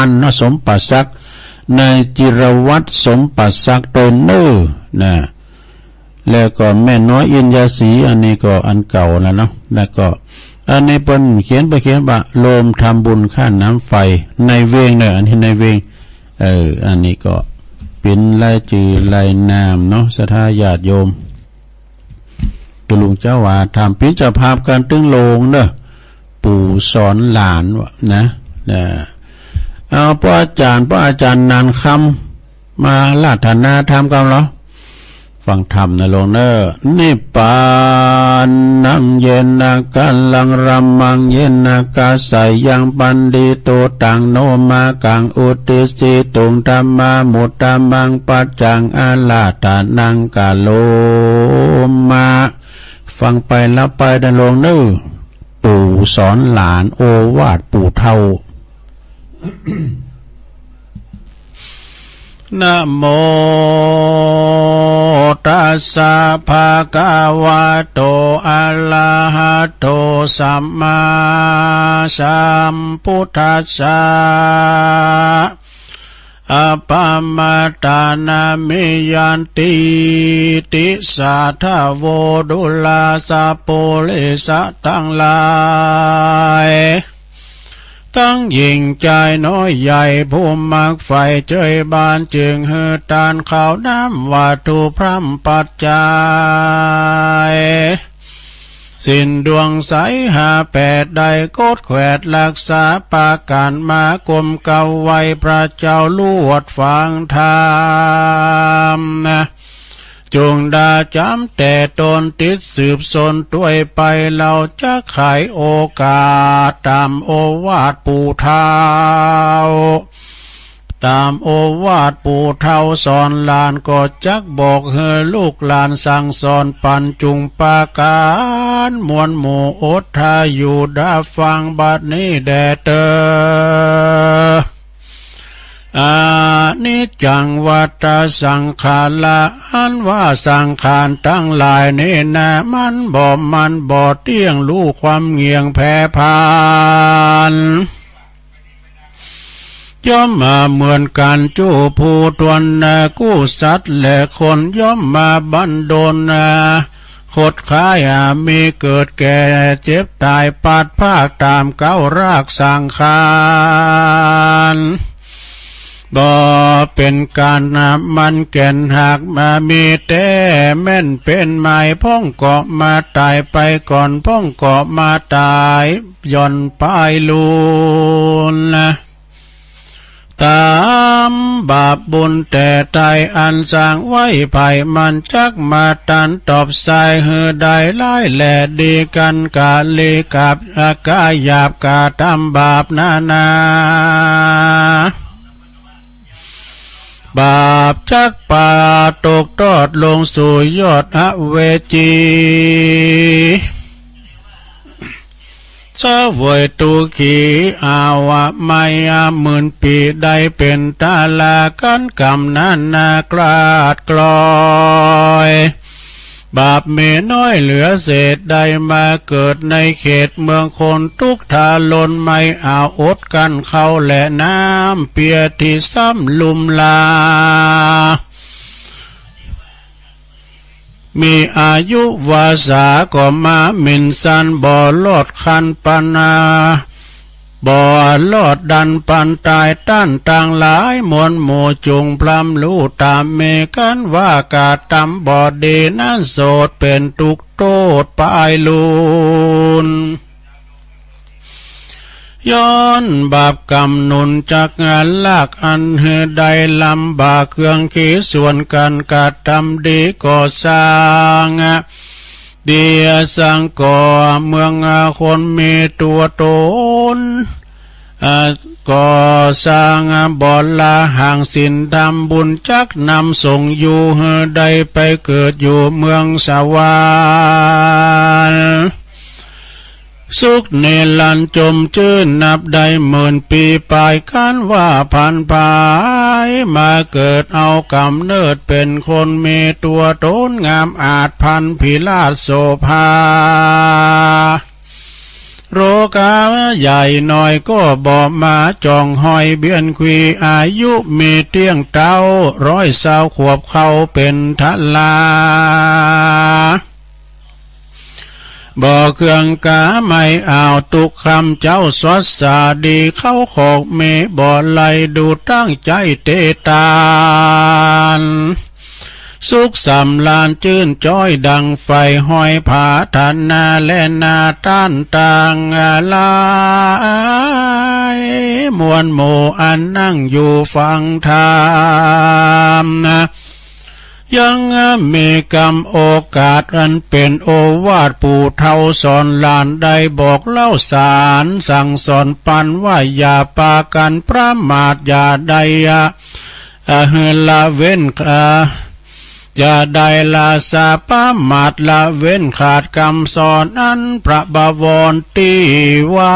นเนาะสมปัสสักในจิรวัตรสมปัสสักโดยเน้อนะแล้วก็แม่น้อยอินยาสีอันนี้ก็อันเก่าแล้วเนาะแล้วก็อันนี้เปิ้นเขียนว่าโลมทำบุญค่าน้ำไฟในเวงเนอะอันที่ในเวงอันนี้ก็เป็นลายจือลายนามเนาะศรัทธาญาติโยมตุลุงเจ้าว่าทำพิจารภาพการตึงโลงเนอะปู่สอนหลานวะนะเอาพระอาจารย์นานคำมาลาธนาทำกันเหรอฟังธรรมนะลงเนอนิพพานังเยนะกัลลังรัมมังเยนะกาใสยังปันดิโตตังโนมากังอุติสิตุงธรรมามุตตะมังปัจจังอาลาธานังกาโลมาฟังไปแล้วไปนะลงเนอปู่สอนหลานโอวาทปู่เท่านะโมตัสสะภะคะวะโตอะระหะโตสัมมาสัมพุทธัสสะอะปะมะตานามิยันติติสัทธโวดุลาสะโพลิสะทั้งหลายตั้งยิ่งใจน้อยใหญ่ผู้มักไฟเจยบานจึงหือตานข้าวน้ำวัตถุพร่ำปัจจัยสิ้นดวงใสหาแปดใดโคตรแขวดรักษาปาการมากลมเก่าไว้พระเจ้าลวดฟังธรรมนะจงดาจำแต่ตนติดสืบสนด้วยไปเราจะไขโอกาสตามโอวาทปู่เฒ่า ตามโอวาทปู่เฒ่าสอนหลานก็จักบอกเฮอลูกหลานสั่งสอนปันจุงปาการมวลหมู่อดทาอยู่ดาฟังบัดนี้แดเตอนิจจังวัฏสังขารละอันว่าสังขารทั้งหลายนี่นะมันบ่เที่ยงรู้ความเงียงแผ่พานย่อมมาเหมือนกันจู้ผู้ทวนกู้สัตว์และคนย่อมมาบันดลขดขายมีเกิดแก่เจ็บตายปัดภาคตามเก้ารากสังขารบ่เป็นการมันแก่นหากมามีแต่แม่นเป็นไม้พ้องเกาะมาตายไปก่อนพ้องเกาะมาตายย่อนปลายลูนตามบาปบุญแต่ใดอันสร้างไว้ไผ่มันจักมาตันตอบใส่เหือใดไล่แหล่ดีกันกาลีกับอากาหยาบกาทำบาปนาบาปจักป่าตกทอดลงสู่ยอดอเวจีสวยตุขีอาวะไมหมื่นปีได้เป็นตาลากันกำนันกราดกลอยบาปเมน้อยเหลือเศษได้มาเกิดในเขตเมืองคนทุกทาลนไม่อาอดกันเขาและน้ำเปียที่ซ้ำลุมลามีอายุวาสาก็มามินสันบ่ลอดคันปนาบ่ลอดดันปันตายต้านต่างหลายมวลหมู่จุงพลัมรู้ตามเมกันว่ากาตำบ่ดีนั้นโสดเป็นทุกโทษปายลูนย้อนบาปกรรมหนุนจากงานลากอันเหือใดลำบากเครื่องขีส่วนกันกาทำดีก่อสร้างเดียสังก่อเมืองคนมีตัวตนก่อสร้างบ่อละห่างสินทำบุญจักนำส่งอยู่เหือใดไปเกิดอยู่เมืองสวรรค์สุขเนลันจมชื่นนับได้หมื่นปีปลายกันว่าพันภายมาเกิดเอากำเนิดเป็นคนมีตัวตนงามอาจพันพิลาศโสภาโรกาใหญ่หน่อยก็บอกมาจองหอยเบียนควีอายุมีเตี้ยงเต้า120 ขวบเขาเป็นทลาบ่เครื่องกาไม่เอาตุกคำเจ้าสวัสสาดีเข้าขอกเมบ่ไหลดูตั้งใจเตตานสุขสำลานจื่นจ้อยดังไฟห้อยผาทันนาและนาต้านต่างลายมวลหมู่อันนั่งอยู่ฟังธรรมยังมีกรรมโอกาสอันเป็นโอวาทปู่เฒ่าสอนหลานได้บอกเล่าสารสั่งสอนปันว่าอย่าปากันประมาทอย่าใดละเว้นอย่าได้ละสาปามาทละเว้นขาดคำสอนอันพระบวรตีไว้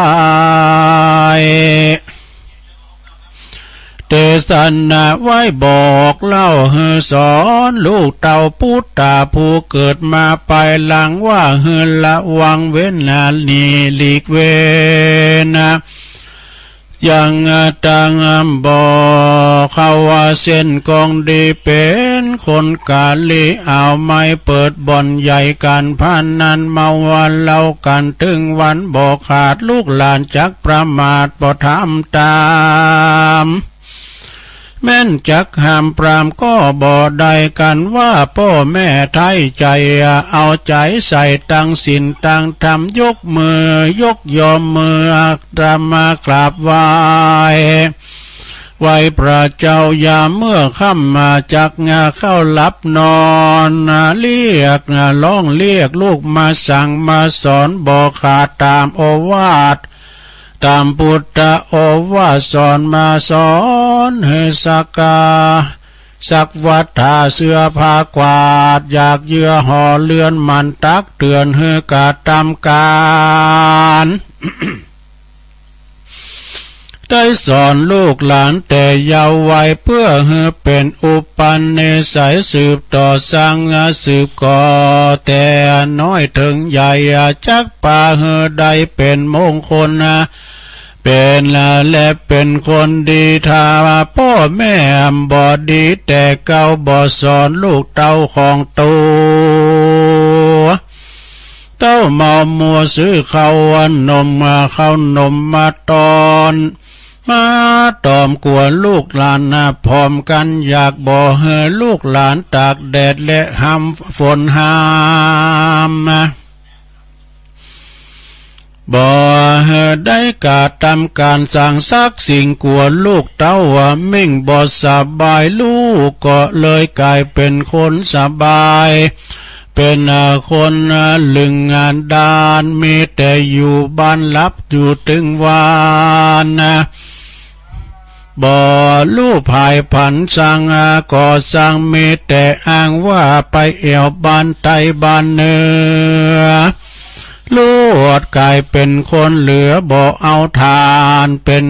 เทศนาไว้บอกเล่าฮือสอนลูกเต่าพุทธาผู้เกิดมาไปหลังว่าฮือละวังเว้นนีหลีกเว้นยังตังบ่เขาว่าเส้นกองดีเป็นคนกาลีเอาไม่เปิดบ่อนใหญ่กันพันนันเมาวันเล่ากันถึงวันบอกขาดลูกหลานจักประมาทบ่ทำตามแม่นจักห้ามปรามก็บ่ได้กันว่าพ่อแม่ไทยใจเอาใจใส่ตั้งศีลตั้งธรรมยกมือยกยอมมือตามมากราบไหว้พระเจ้ายามเมื่อค่ำมาจากงาเข้าหลับนอนเรียกร้องเรียกลูกมาสั่งมาสอนบอกขาดตามโอวาท ตามพุทธโอวาทสอนมาสอนให้สักกาสักวัฏฏาเสื้อผ้ากวาดอยากเยื่อห่อเลื่อนมันตักเตือนให้กาตามการ ได้สอนลูกหลานแต่เยาว์วัยเพื่อให้เป็นอุปันนิสัยสืบต่อสังสืบก่อแต่น้อยถึงใหญ่จักป่าให้ได้เป็นมงคลเป็นและเป็นคนดีถ้าพ่อแม่บ่ดีแต่เก่าบ่สอนลูกเต้าของตัวเต้าเมามัวซื้อข้าวนมข้าวนมมาตอนมาตอมกวนลูกหลานพร้อมกันอยากบ่ให้ลูกหลานตากแดดและห้ำฝนห้ามบ่ได้กาทำการสั่งซักสิ่งกวนลูกเต้ามิ่งบ่สบายลูกก็เลยกลายเป็นคนสบายเป็นคนลึงงานดานมีแต่อยู่บ้านลับอยู่ถึงวานบ่ลูกภายผันสั่งก่อสร้างมีแต่อ้างว่าไปเอวบ้านไตบ้านเนื้อลูกกลายเป็นคนเหลือบ่เอาทานเป็น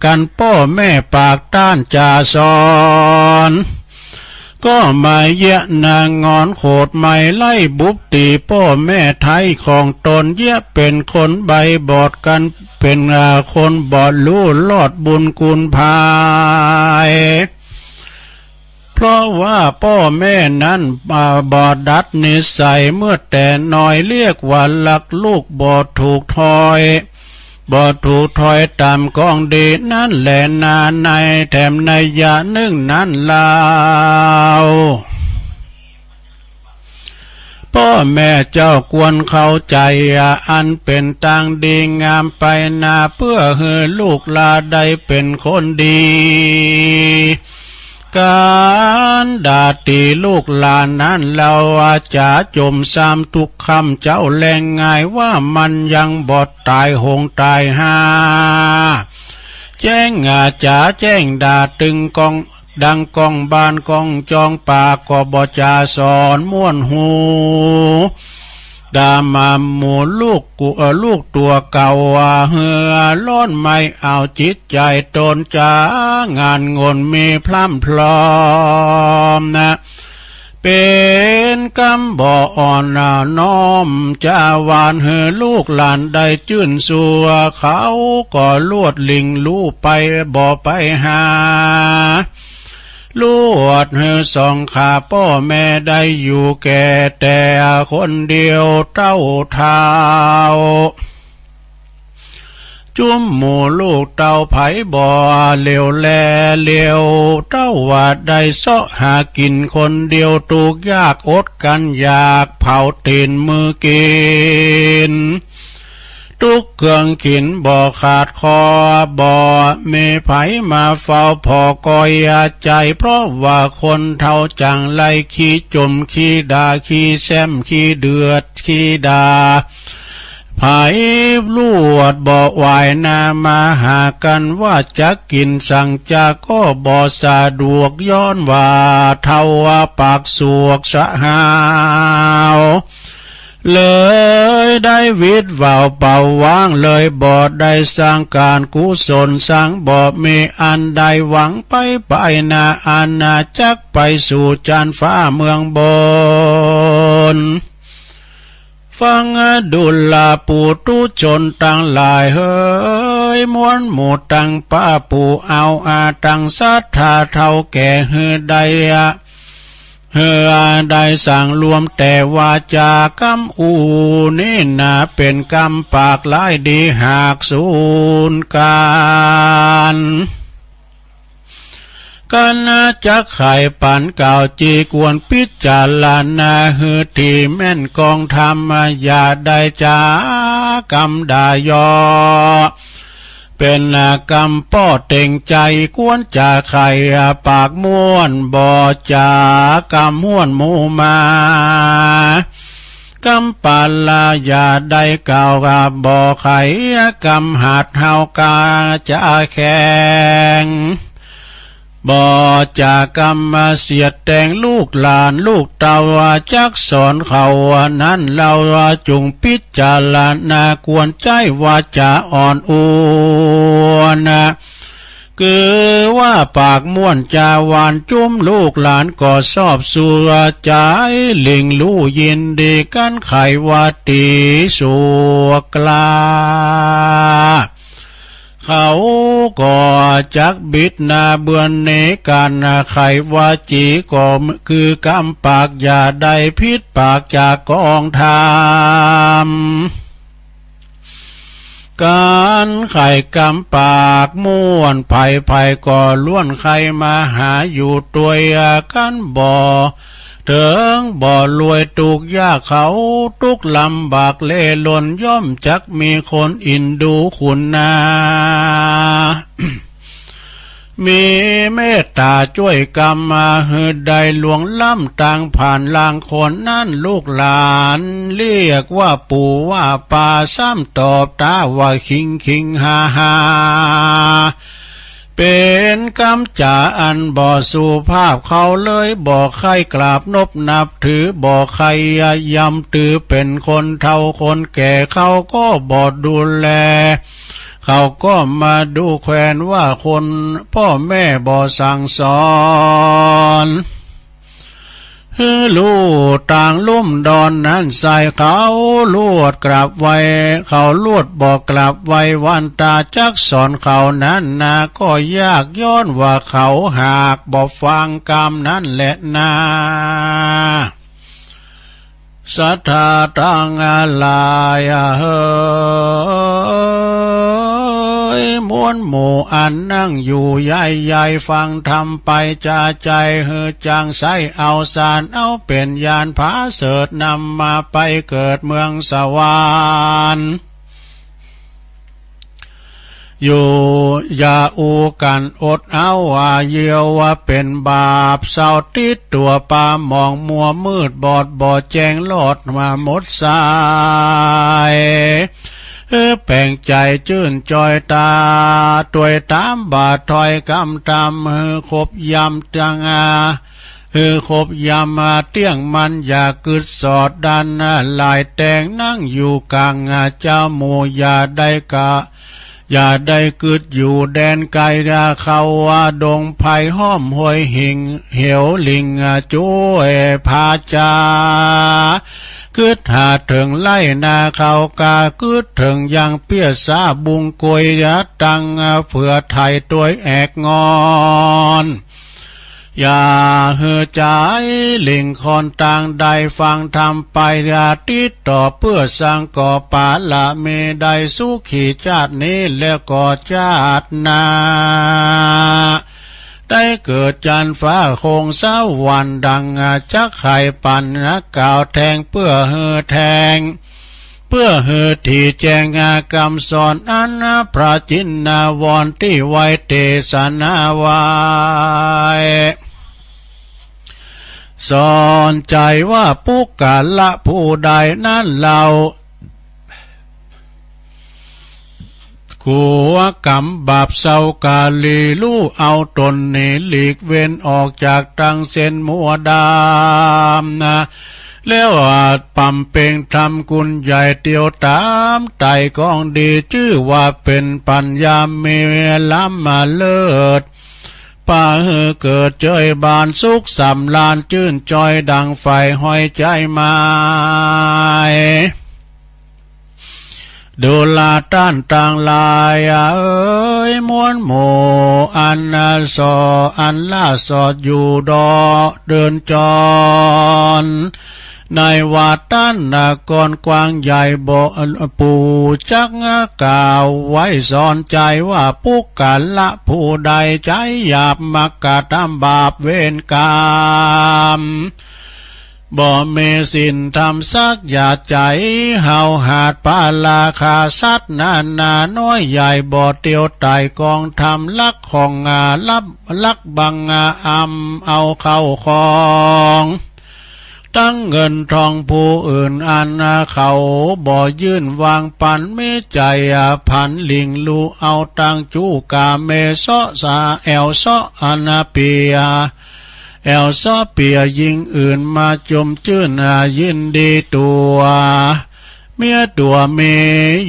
กันพ่อแม่ปากต้านจ่าสอนก็มาเยะนางงอนโขดไม่ไล่บุบตีพ่อแม่ไทยของตนเยะเป็นคนใบบอดกันเป็นคนบอดรู้ลอดบุญกุลภายเพราะว่าพ่อแม่นั้นบอดดัดนิสัยเมื่อแต่น้อยเรียกว่าลักลูกบอดถูกทอยบ่ถูกถอยตามกองดีนั่นแหละนาในแถมในยะนึ่งนั้นลาวพ่อแม่เจ้าควรเข้าใจอันเป็นต่างดีงามไปนาเพื่อให้ลูกลาได้เป็นคนดีการด่าตีลูกหลานนั้นเราจะจมซ้ำทุกคำเจ้าแรงง่ายว่ามันยังบอดตายหงตายหาแจ้งจ๋าแจ้งด่าตึงกองดังกองบานกองจองปากก็บ่จาสอนม่วนหูดามาหมูลูกลูกตัวเก่าเหือล้อนไม่เอาจิตใจตนจากานงนมีพร่ำพลอมเป็นกำบ่อ่อนน้อมจะหวานเหือลูกหลานได้จื่นสัวเขาก็ลวดลิงลู่ไปบ่ไปหาลวดเฮือสองขาพ่อแม่ได้อยู่แก่แต่คนเดียวเต้าเท้าจุ้มหมู่ลูกเต้าไผ่บ่เลี้ยวแลเลี้ยวเต้าว่าได้เสาะหากินคนเดียวตูกยากอดกันอยากเผาตีนมือกินทุกเครื่องขินบ่ขาดคอบ่เมไผมาเฝ้าพอกอยใจเพราะว่าคนเท่าจังไล่ขี้จมขี้ด่าขี้แซมขี้เดือดขี้ด่าไผลวดบ่ไหวนามาหากันว่าจะกินสั่งจากก็บ่สะดวกย้อนว่าเท่าปากสวกสะหาวเลยได้วิตว่าวเป่าว่างเลยบ่ได้สร้างการกุศลสร้างบ่มีอันใดหวังไปนาอาณาจักไปสู่จานฟ้าเมืองบนฟังดุลาปูตุชนตั้งหลายเฮ้ยมวนหมู่ตั้งป้าปูเอาตั้งศรัทธาเท่าแก่เฮือใดได้สั่งรวมแต่วาจากำอูนี่นาเป็นกำปากหลายดีหากสูญการกันจักไข่ปันเก่าจีกวนพิจารณาหือที่แม่นกองธรรมอย่าได้จากำดายอเป็นกำป้อเต่งใจกวนจะไข่ปากม้วนบ่จากำม้วนหมูมา กำปาลาอย่าได้กล่าวกับบ่อไขกำหัดเฮากาจะแข็งบ่จากกรรมเสียดแต่งลูกหลานลูกเต่าจักสอนเขานั้นเราจุงพิจารณากวนใจว่าจะอ่อนอวนคือว่าปากม่วนจาหวานจุ้มลูกหลานก็ชอบสัวใจลิงลู่ยินดีกันไขว่าตีสัวกลาเขาก็จักบิดนาเบือนเนกันไขว่าจีก็คือกำปากอย่าได้พิษปากจากกองธรรมการไข่กำปากม่วนไผ่ไผ่ก่อล้วนใครมาหาอยู่ตัวกันบ่เถิงบ่รวยตุกยากเขาทุกลำบากเล่หล่นย่อมจักมีคนอินดูคุณนา มีเมตตาช่วยกรรมมาหือใดหลวงล้ำต่างผ่านลางคนนั่นลูกหลานเรียกว่าปู่ว่าป่าซ้ำตอบตาว่าคิงฮาฮาเป็นกำจ่าอันบ่สุภาพเขาเลยบ่ใครกราบนบนับถือบ่ใครยำตือเป็นคนเฒ่าคนแก่เขาก็บ่ดูแลเขาก็มาดูแควนว่าคนพ่อแม่บ่สั่งสอนลูกต่างลุ่มดอนนั้นใส่เขาลวดกลับไว้เขาลวดบอกกลับไว้วันตาจักสอนเขานั้นนาก็ยากย้อนว่าเขาหากบ่ฟังกรรมนั้นแหละนาสัทธาตังอาลายเฮยมวลหมู่อันนั่งอยู่ใหญ่ๆฟังธรรมไปจาใจเฮจังใสเอาสารเอาเป็นยานผาเสดนำมาไปเกิดเมืองสวรรค์อยู่อย่าอูกันอดเอาว่าเยียวว่าเป็นบาปเศร้าติดตัวปามองมัวมืดบอดบ่แจ้งลอดมาหมดสายแป่งใจจื่นจอยตาตัวยตามบาดถอยกำตำคบยำจังคบยำมาเตี้ยงมันอย่ากึดสอดดันลายแตงนั่งอยู่กลางเจ้าหมู่อย่าได้กะอย่าได้กึดอยู่แดนไกลเขาว่าดงไผ่ห้อมห้วยหิงเหวลิงจุ้ยพาจากึดหาถึงไล่นาเขากากึดถึงยังเปี้ยซาบุงกวยตังเผื่อไทยตัวแอกงอนอย่าเหือใจลิงคอนต่างใดฟังทำไปอย่าติดต่อเพื่อสร้างก่อป่าละเมใดสุขีชาตินี้แล้วก็ชาติหน้าได้เกิดจันฟ้าคงสวรรค์ดังจักไข่ปันกล่าวแทงเพื่อเหือแทงเพื่อเหือที่แจงกรรมสอนอันพระจินนาวรที่ไว้เทศนาวายสอนใจว่าปุกกะละผู้ใดนั้นเราขัวกรรมบาปเศร้ากาลีลู่เอาตนนี่หลีกเว้นออกจากตังเส้นมัวดามแล้วปั๊มเป่งทำกุญใหญ่เตียวตามไต่กองดีชื่อว่าเป็นปัญญาเมล้ำมาเลิศป่าเกิดเจยบานสุขสำลานจื่นจอยดังไฟห้อยใจไม้ดูลาต้านต่างลายมวลหมู่อันสออันล่าสอดอยู่ดอเดินจรในวัดต้านกรกว้างใหญ่บ่ปู่จักกล่าวไว้สอนใจว่าปุกกะละผู้ใดใจหยาบมักกะทำบาปเวรกรรมบ่เมสินทำสักอย่าใจเฮาหาดปาลาคาสัตนาน้อยใหญ่บ่เตียวไต่กองทำลักของลักบังเอาเข้าของ ตั้งเงินทองผู้อื่นอันเขาบ่ยื่นวางปันไม่ใจพันลิงลูเอาตังจูกาเมซอสาแอลซออนาเปียแอลซอเปียยิงอื่นมาจมจื้นยินดีตัวเมียตัวเม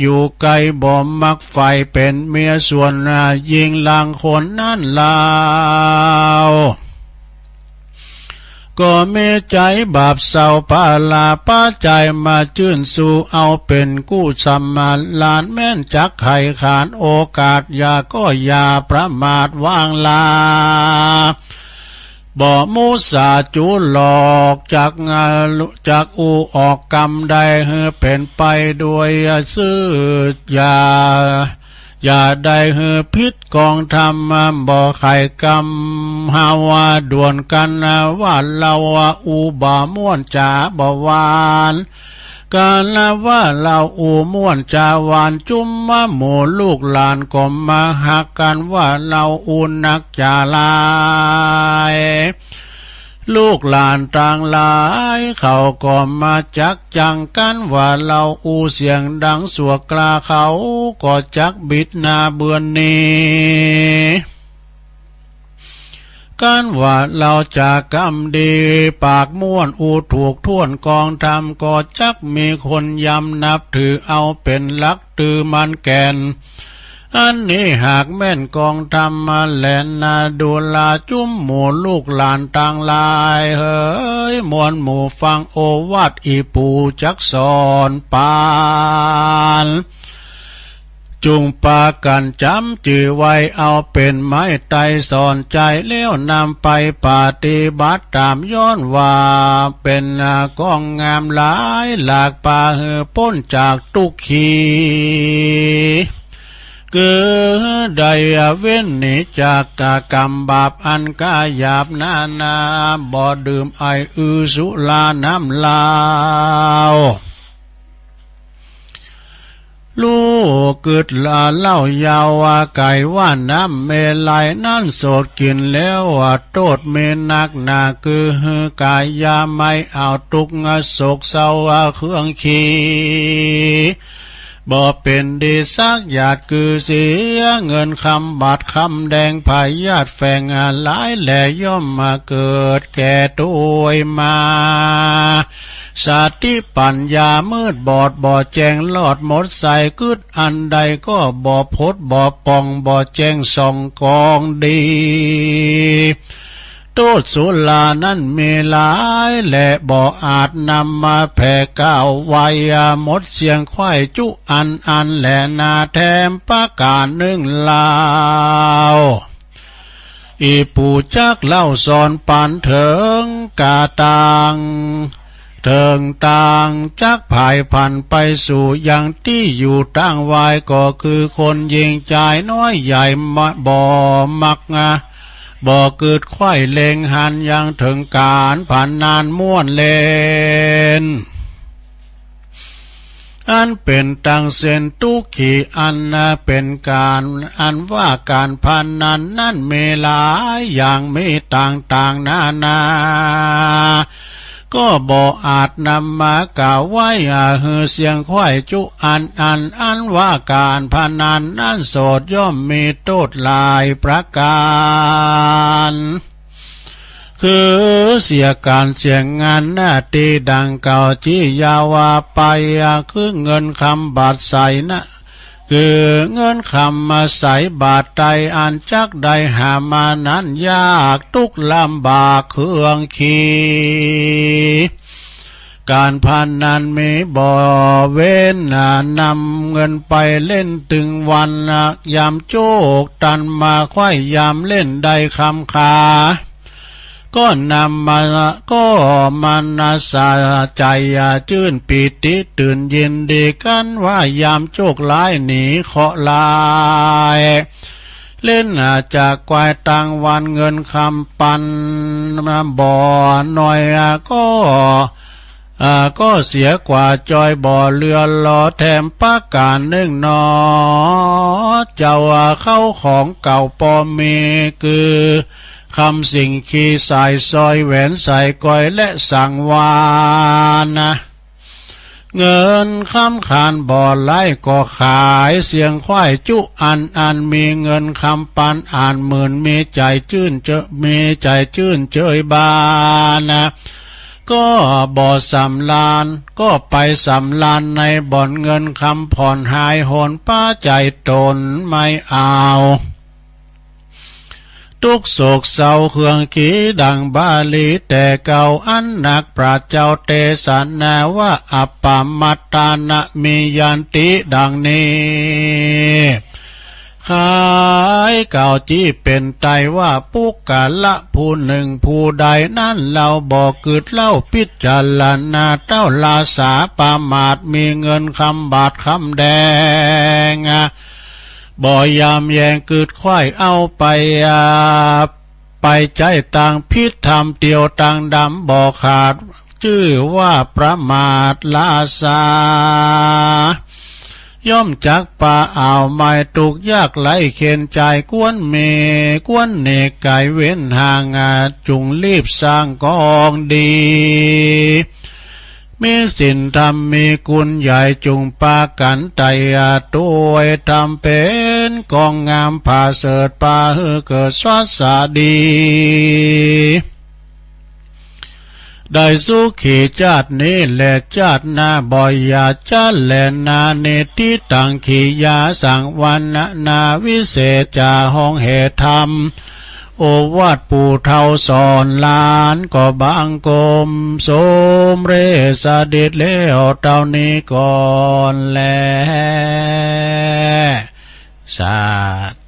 อยู่ไกลบ่มักไฟเป็นเมียส่วนยิงลางคนนั่นลาวก็เมใจบาปเศร้าปาลาป้าใจมาจื่นสู่เอาเป็นกู้สัมมาลานแม่นจักไข่ขานโอกาสอย่าก็อย่าประมาทวางลาบ่มุสาจูหลอกจากอูออกกรรมใดเป็นไปด้วยซื่อย่าได้พิษกองธรรมบ่ไข่กรรมหาว่าด่วนกันว่าเราอูบ่ม่วนจ่าบ่วานการว่าเราอูม่วนจาวานจุมมาหมู่ลูกหลานก็มาหักกันว่าเราอูนักจาลายลูกหลานต่างหลายเขาก็มาจักจังกันว่าเราอูเสียงดังสัวกลาเขาก็จักบิดนาเบือนนี้กันว่าเราจะกำดีปากม่วนอูถูกท่วนกองทำก็จักมีคนยำนับถือเอาเป็นลักตือมันแก่นอันนี้หากแม่นกองทำมาแลนนาดูลาจุ้มหมู่ลูกหลานต่างลายเฮ้ยมวลหมู่ฟังโอวาทอีปูจักสอนปานจุงปากันจำจื่อไว้เอาเป็นไม้ไตสอนใจเลี้ยวนำไปปฏิบัติตามย้อนว่าเป็นกองงามหลายหลากป่าพ้นจากทุกขีเกิดใดเว้นหนีจากกรรมบาปอันกายหยาบนาบ่ดื่มไอสุราน้ำลาวลูกเกิดลาเล่ายาวว่าไก่ว่าน้ำเมลัยนั่นโสดกินแล้วโทษเมนักหนาคือกายยาไม่เอาทุกโศกเศร้าเครื่องขี้บ่เป็นดีสักหยาดคือเสียเงินคำบาทคำแดงพายาดแฝงหลายแหล่ย่อมมาเกิดแก่ตัวมาสติปัญญามืดบอดบ่แจ้งลอดหมดใส่กึดอันใดก็บ่พดบ่ปองบ่แจ้งส่องกองดีโทษสุรานั้นมีหลายและบ่อาจนำมาแผ่ก้าวไว้หมดเสียงควายจุอันและนาแถมประการหนึ่งลาวอีปู่จักเล่าสอนปานเถิงกาตังเถิงต่างจักภายพันไปสู่อย่างที่อยู่ตั้งไว้ก็คือคนยิงใจน้อยใหญ่บ่มักบ่เกิดไข้เลงหันยังถึงการผ่านนานม่วนเล่นอันเป็นตังเส้นตุขีอันเป็นการอันว่าการพนันนั่นมีหลายอย่างมีต่างนานาก็บ่อาจนำมากล่าวไว้เสียงควายจุอันว่าการพนันนั่นโสดย่อมมีโทษหลายประการคือเสียการเสียงานหน้าตีดังเก่าที่ยาวาไปคือเงินคำบาทใสนะคือเงินคำมาใสบาทใดอันจักใดหามานั้นยากทุกลำบากเครื่องขี้การพนันมีบ่เว้นนำเงินไปเล่นถึงวันยามโจกตันมาค่อยยามเล่นได้คำคาก็นำมาก็มันสาใจชื่นปิติตื่นเย็นดีกันว่ายามโชคร้ายหนีเคาะลายเล่นจากควายต่างวันเงินคำปันบ่อหน่อยก็เสียกว่าจอยบ่อเรือล้อแถมประการหนึ่งนอเจ้าเข้าของเก่าปอมีคือค คำสิ่งขีสายซอยแหวนใส่ก้อยและสังวานนะเงินคำขานบ่อไล่ก็ขายเสียงควายจุอันมีเงินคำปันอ่านหมื่นมีใจชื่นมีใจชื่นเจยบานนะก็บ่อสำลานก็ไปสำลานในบ่อนเงินคำผ่อนหายโหนป้าใจตนไม่เอาทุกโศกเศร้าเครื่องขีดังบาลีแต่เก่าอันหนักปราชเจ้าเตสันนาว่าอัปปมัตตานะมียันติดังนี้ขายเก่าจี้เป็นไตว่าปุกกะละผู้หนึ่งผู้ใดนั่นเราบอกกึดเล่าพิจารณาเต้าลาสาปามาดมีเงินคำบาทคำแดงบ่ยามแยงกึดควายเอาไปใจต่างพิษทำเตียวต่างดำบ่ขาดชื่อว่าประมาทลาสาย่อมจักป่าอ่าวไม่ตุกยากไหลเข็นใจกวนเมกวนเนกไก่เว้นห่างจุงรีบสร้างกองดีมีสินธรรมมีกุญใหญ่จุงปากันไตตัวทำเป็นกองงามผ่าเสดป่าเกิดสวัสดีได้สุขีชาตินี้และชาติหน้าบ่อยาชาติและนาเนติตังขียาสังวันนาวิเศษจาห้องเหตุธรรมโอวาทปู่เท่าสอนหลานก็บางกลมสมเรสเด็จแล้วเท่านี้ก่อนแลสา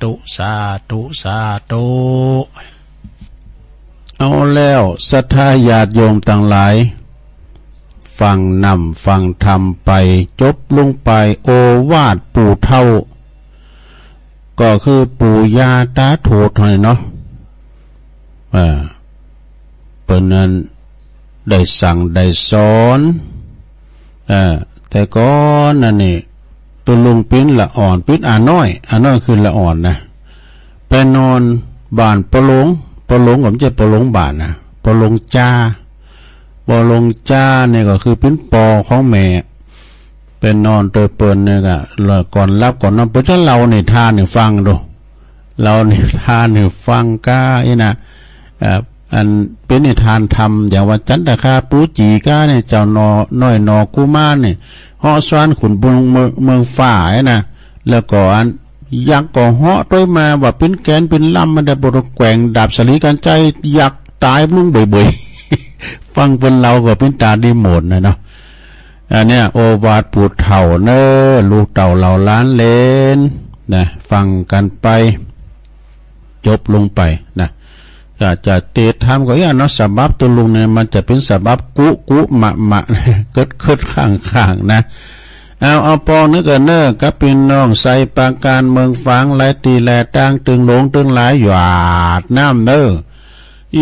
ธุสาธุสาธุเอาแล้วศรัทธาญาติโยมต่างหลายฟังนำฟังธรรมไปจบลงไปโอวาทปู่เท่าก็คือปู่ย่าตาโถดหน่อยเนาะเปิ้นนั้นได้สั่งได้สอนแต่ก่อนนั่นนี่ตัวลุงปิ้นละอ่อนปิ้นน้อยคือละอ่อนนะไปนอนบ้านปะหลงผมจะปะหลงบ้านนะปะหลงจ้าเนี่ยก็คือปิ้นปอของแม่เป็นนอนโดยเปิ้นเนี่ยก็ก่อนรับก่อนนอนเปิ้นถ้าเราเนี่ยทานเนี่ยฟังดูเราเนี่ยทานเนี่ยฟังก้าอีนะอันเป็นนิทานธรรมอย่างว่าจันทคาปูจีก้าเนี่ยเจ้าน้อยนอกุมารเนี่ยเหาะสวรรค์ขุนบุญเมืองฝ่ายนะแล้วก็อันยักษ์ก็เหาะด้วยมาว่าเป็นแกนเป็นลำมันได้บริแกว่งดาบสลีกันใจยักษ์ตายลุ่งเบื่อฟังเป็นเราก็เป็นตาดีหมดนะเนาะอันเนี้ยโอวาทปู่เฒ่าเนอลูกเต่าเหล่าล้านเลนนะฟังกันไปจบลงไปนะจะเตะทำก็อย่างเนาะสบับตัวลุงเนี่ยมันจะเป็นสบับกุมะเกิดข้างนะเอาปองนึกกันเนอกับพี่น้องใส่ปาการเมืองฝังไหลตีแหลต่างตึงหลงตึงหลายหยาดน้ำเนอ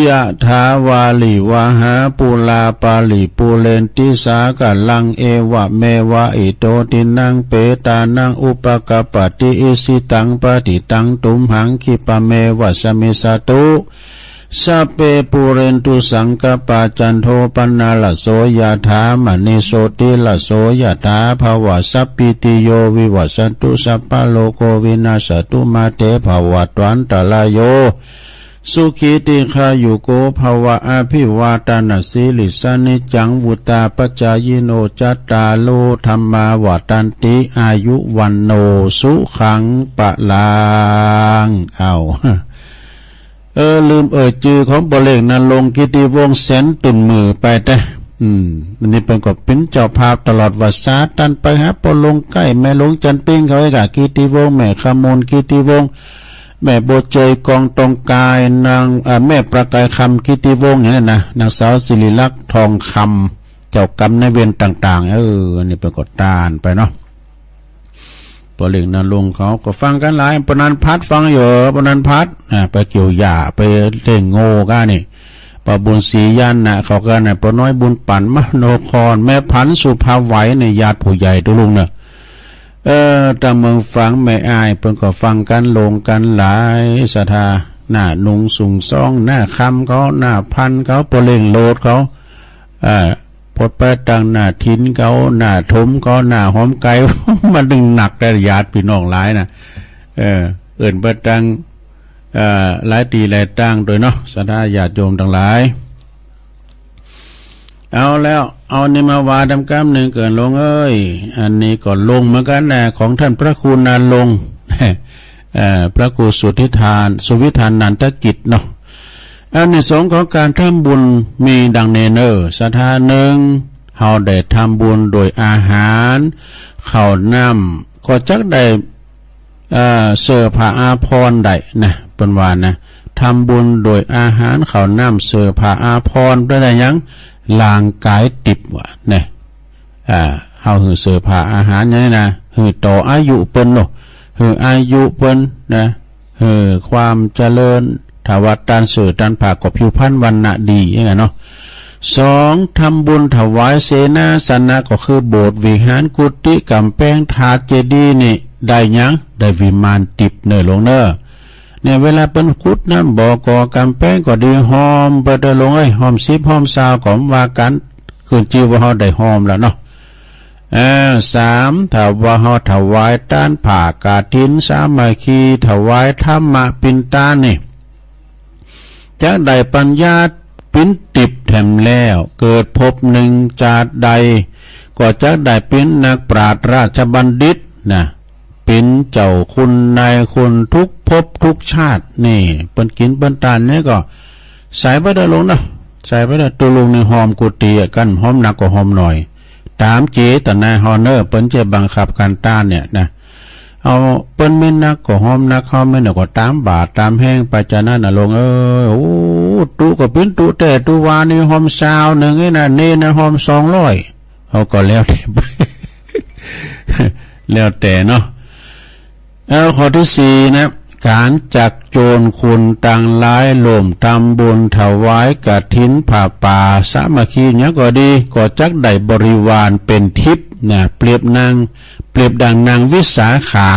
ยะถาวาลิวาหาปูลาปาลิปูเลนติสากะลังเอวะเมวะอิโตตินังเปตานังอุปกปติอิสิตังปฏิตังตุมหังคิปะเมวะสมิสตุสัพเพปุเรนตุสังกปาจันโทปนาลโสยถามณิโสติลโสยถาภวะสัพพิติโยวิวัสสันตุสัพพะโลกวินาศตุมาเตภวัตวันตรายโยสุขีติขายุโกภวะอภิวาตนาสิลิสานิจังวุตาปจายโนจัตตาโลธรรมาวตันติอายุวันโนสุขังปะลางเอาลืมจือของบริเลงนั้นลงกิติวงศ์แสนตุนมือไปแต่นี่เป็นก็เป็นเจ้าภาพตลอดวัดสาตันไปฮะปลงใกล้แม่ลงจันปิ้งเขาไอ้กะกิติวงศ์แม่ขมลกิติวงศ์แม่โบเจยกองตรงกายนางแม่ประกายคำกิติวงศ์อย่างนั้นนะนางสาวศิริลักษณ์ทองคำเจ้ากรรมในเวรต่างๆนี่เป็นก็ตานไปเนาะปลิงนันลุงเขาก็ฟังกันหลายปนันพัดฟังอยู่ปนันพัดไปเกี่ยวหญ้าไปเล่นโง่กันนี่ปบุญศรียันนะเขากันนะปน้อยบุญปั่นมโนครแม่พันสุภาไหวในญาติผู้ใหญ่ตัวลุงเนี่ยตามเมืองฟังแม่อายเพิ่นก็ฟังกันลงกันหลายศรัทธา หน้านุงสุงซ่องหน้าคำเขาหน้าพันเขาโปรเล่งโลดเขาพดไปตังหน้าทิ้นเขาหน้าทมเขาหน้าหอมไก่ มันดึงหนักแต่ญาติพี่น้องหลายนะเอิ่นไปตังหลายตีหลายตั้งโดยเนาะศรัทธาญาติโยมทั้งหลายเอาแล้วเอานี่มาวาดำกรรมหนึ่งเกินลงเอ้ยอันนี้ก็ลงเหมือนกันนะของท่านพระครูนานลงพระครูสุวิธานนันทกิจเนาะอันในสงของการทำบุญมีดังเนเนอร์ศรัทธาหนึ่งเฮาได้ทำบุญโดยอาหารข้าวน้ำก็จักได้เสื้อผ้าอาภรณ์ได้นะเป็นว่านะทำบุญโดยอาหารข้าวน้ำเสื้อผ้าอาภรณ์ได้ยังลางกายติบว่ะเนี่ยเฮาหือเสื้อผ้าอาหารนี่นะหือต่ออายุเปิ้นเนาะหืออายุเปิ้นนะหือความเจริญถาวรการสื่อการผ่ากบผิวพรรณวรรณะดีอย่างเงี้ยเนาะสองทำบุญถวายเสนาสนะก็คือโบสถ์วิหารกุฏิกำแพงถาดเจดีย์นี่ได้ยังได้วิมานติบเนอลงเนอเนี่ยเวลาเป็นคุดน้ำบ่อกอกำแพงก็ดีหอมไปเดินลงหอมซิบหอมซาวของว่ากันคืนจีว่าเขาได้หอมแล้วเนาะสามถ้าว่าเขาถวายต้านผ่ากาถินสามัคคีถวายธรรมะปินตานี่จะได้ปัญญาปิ้นติบแถมแล้วเกิดพบหนึ่งจาดใดก็จะได้เป็นนักปราชญ์ราชบัณฑิตนะเป็นเจ้าคุณนายคุณทุกภพทุกชาตินี่เป็นกินเป็นตาลนี่ก็ใส่ไปได้ลงนะใส่ไปได้ตัวลงในหอมกุฏิกันหอมหนักกว่าหอมหน่อยตามเจตนาฮอนเนอร์เปิ้นจะบังคับการต้านเนี่ยนะเอาเปิ้นไม่นักก็หอมนักหอมไม่หนักก็ตามบาทตามแห้งไปจากนั้นน่ะลงโอ้ตุก็เป็นตุแต่ตุวานี่หอมซาวหนึ่งนี่นะเนนะหอม200เขาก็แล้วแต่ แล้วแต่เนาะข้อที่สี่นะการจักโจรคุณต่างหลายโลมทำบุญถวายกฐินผ้าป่าสามัคคีเนี้ยก็ดีก็จักได้บริวารเป็นทิพย์นะเปรียบดังนางวิสาขา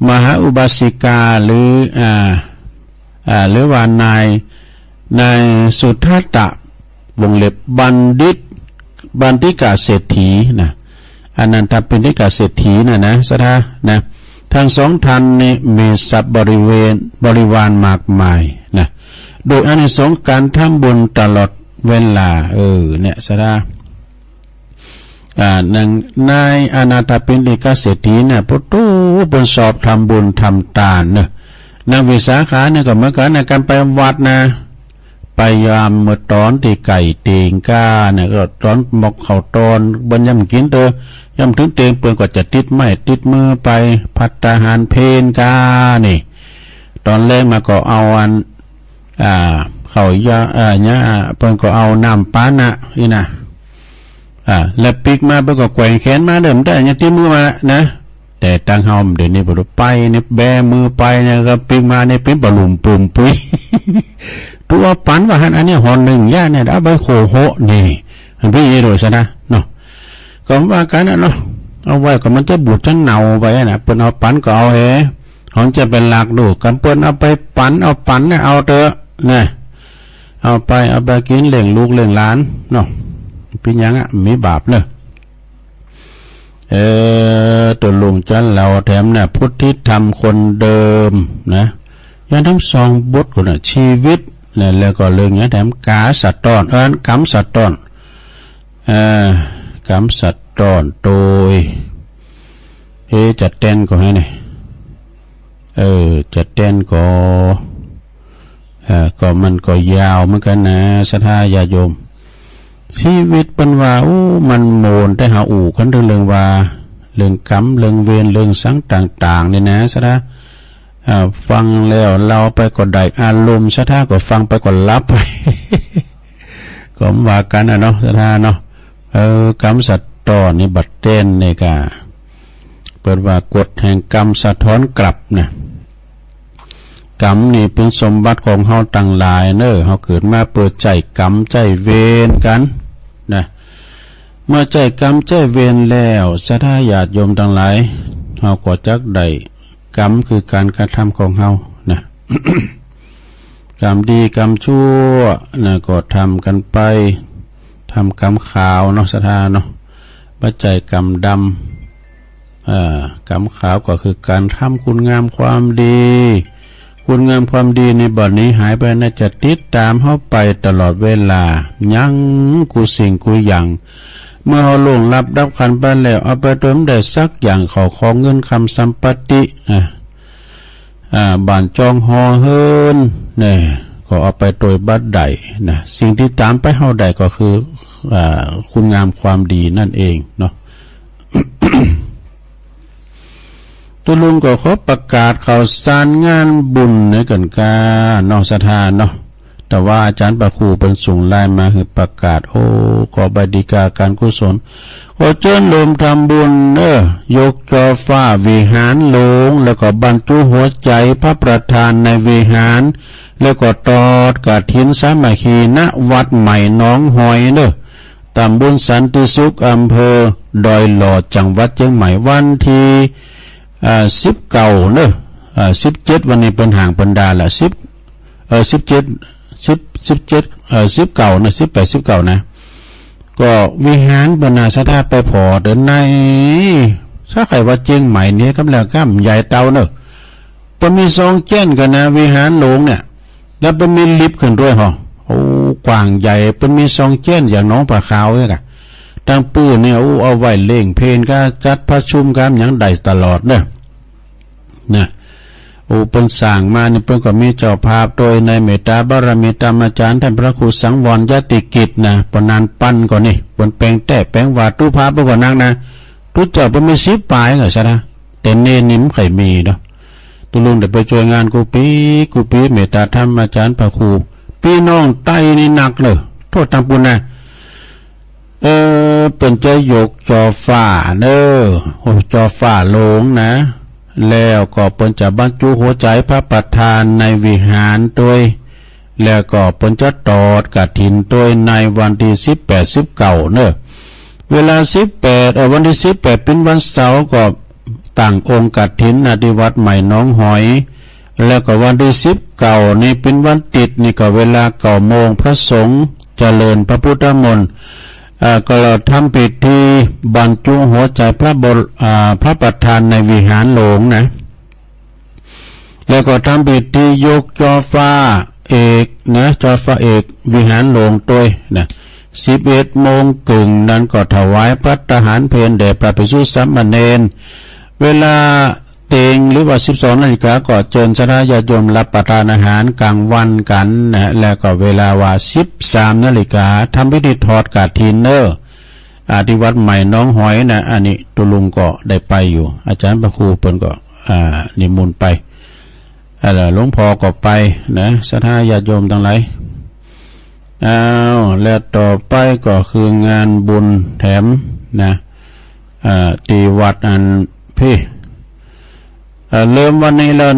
มหาอุบาสิกาหรือว่านายสุทัตตะวงเล็บบัณฑิกาเศรษฐีนะอันนั้นถ้าเป็นนิกาเศรษฐีนะสถานะทั้งสองท่านนี่มีทรัพย์บริวารมากมายนะโดยอานิสงส์การทำบุญตลอดเวลาเนี่ยสถานายอนาถปิณฑิกเศรษฐีเนี่ยพุทธบนสอบทำบุญทำทานเนี่ยนางวิสาขาเนี่ยก็เหมือนกันในการไปวัดนะไปยามเมื่อตอนที่ไก่เตียงก้าเนี่ยก็ตอนหมกเข่าตอนบนยำกินเตอยำถึงเตียงเปื่อนก็จะติดไม้ติดมือไปพัตตาหารเพนกานี่ตอนแรกมาก็เอาเขาเนี่ยเปื่อนก็เอาน้ำปานะนี่นะแล้วปิกมาเปื่อนก็แกว่งแขนมาเดิมได้ยังติดมือมานะแต่ตั้งเฮาเดี๋ยวนี้พอไปเนี่ยแบมือไปเนี่ยก็ปิกมาเนี่ยเป็นบอลลุ่มปุ่มปุ้ยตัวปันว่าอันนี้หอนหนึ่งย่าเนี่ยเอาไปโคโหนี่มันพี่โดยซะนะเนาะก็ว่ากันนะเนาะเอาไว้ก็มันจะบูดจะเน่าไปนะเปิ้นเอาปันก็เอาหอนจะเป็นหลักดูกันเปิ้นเอาไปปันเนี่ยเอาเถอะนะเอาไปกินเลี้ยงลูกเลี้ยงหลานเนาะเป็นยังมีบาปเนอะตัวลุงจันเราแถมเนี่ยพุทธิธรรมคนเดิมนะยังทั้งสองบทคนชีวิตแล้วก็เรื่องนี้แถมกาสัตตอนกรรมสัตตอนกรรมสัตตอนโดยจัดเต้นก็ให้เนี่ยจัดเต้นก็มันก็ยาวเหมือนกันนะศรัทธาญาโยมชีวิตเป็นว่ามันโมนได้หากันเรื่องว่าเรื่องกรรมเรื่องเวรเรื่องสังต่างๆนี่นะศรัทธาฟังแล้วเราไปก็ได้อารมณ์ศรัทธาก็ฟังไปก็รับไป ก็ว่ากันเนาะศรัทธาเนาะกรรมสัตว์ต่อนี่บัดเต้นนี่กะเปิดว่ากฎแห่งกรรมสะท้อนกลับนะกรรมนี่เป็นสมบัติของเฮาต่างหลายเนอะเฮาเกิดมาเปิดใจกรรมใจเวรกันนะเมื่อใจกรรมใจเวรแล้วศรัทธาญาติโยมต่างหลายเฮาก็จักได้กรรมคือการกระทำของเฮานะ กรรมดีกรรมชั่วนะก็ทำกันไปทำกรรมขาวเนาะศรัทธาเนาะปัจจัยกรรมดำกรรมขาวก็คือการทำคุณงามความดีคุณงามความดีในบัดนี้หายไปน่าจะติดตามเข้าไปตลอดเวลายังกูสิ่งกูอย่างเมื่อเขาล่วงลับดับขันไปแล้วเอาไปโดยไม่ได้สักอย่างขอของเงินคำสัมปติบ้านจองหอเฮินเนี่ยก็เอาไปโดยบัดใดนะสิ่งที่ตามไปเฮาใดก็คือคุณงามความดีนั่นเองเนาะ ตุลุงก็ขอประกาศข่าวสารงานบุญในกันกาน้องศรัทธาเนาะแต่ว่าอาจารย์ประครูเป็นส่งไลน์มาคือประกาศขอบดีกาการกุศลขอเชิญเริ่มทำบุญยกจอฟ้าวิหารโลงแล้วก็บรรจุหัวใจพระประธานในวิหารแล้วก็ตอดกฐินสามัคคีณวัดใหม่หนองหอยตำบลสันติสุขอำเภอดอยหลอดจังหวัดเชียงใหม่วันที่17วันนี้เป็นห่างเป็นดาละ19นะ18 19นะก็วิหารบรรณาสถาไปพอเดินในถ้าใครว่าเชียงใหม่เนี่ยกำลังก้ามใหญ่เตาเนอะมันมีซองเจ้นกันนะวิหารหลวงเนี่ยแล้วมันมีลิฟต์ขึ้นด้วยหรอกว้างใหญ่เป็นมีซองเจ้นอย่างน้องปลาขาวเนี่ยกันตั้งปื้นเนี่ยเอาไว้เล่งเพลงก็จัดประชุมกันอย่างใดตลอดเนี่ยเป็นสร้างมาเนี่ยเพิ่นก็มีเจ้าภาพโดยในเมตตาบารมีธรรมอาจารย์ท่านพระครูสังวรยติกิจนะปนานปั้นก่อนนี่บนแปลงแต่แปลงวาดตู้พาไปกว่านักนะตู้เจ้าเป็นมี10 ปลายเหรอซะนะแต่เนนิ่มไข่มีเนาะตุลุงได้ไปช่วยงานกูปีเมตตาธรรมอาจารย์พระครูพี่น้องใต้นี่หนักเลยโทษทางปุณนะเป็นใจยกจอฟ้าจอฟ้าโลงนะแล้วก็เปิ้นจะบรรจุหัวใจพระประธานในวิหารด้วยแล้วก็เปิ้นจะตอดกฐินด้วยในวันที่18 19เวลา18วันที่18เป็นวันเสาร์ก็ตั้งองค์กฐินณที่วัดใหม่หนองหอยแล้วก็วันที่19นี่เป็นวันติดนี่ก็เวลา9 โมงพระสงฆ์เจริญพระพุทธมนต์ก็ทำพิธีบรรจุหัวใจพระประธานในวิหารหลวงนะแล้วก็ทำพิธียกจอฟ้าเอกนะจอฟ้าเอกวิหารหลวงด้วยนะ11 โมงครึ่งนั้นก็ถวายภัตตาหารเพลแด่พระภิกษุสามเณรเวลาเต็งหรือว่า12 นาฬิกาก็เชิญสาญาติโยมรับประทานอาหารกลางวันกันนะแล้วก็เวลาว่า13 นาฬิกาทำพิธีถอดกฐินที่วัดใหม่น้องหอยนะอันนี้ตุลุงก็ได้ไปอยู่อาจารย์พระครูเปิ้นก็นิมนต์ไปหลวงพ่อก็ไปนะสาญาติโยมทั้งหลายแล้วต่อไปก็คืองานบุญแถมนะที่วัดอันพี่เริ่มวันนี้แล้ว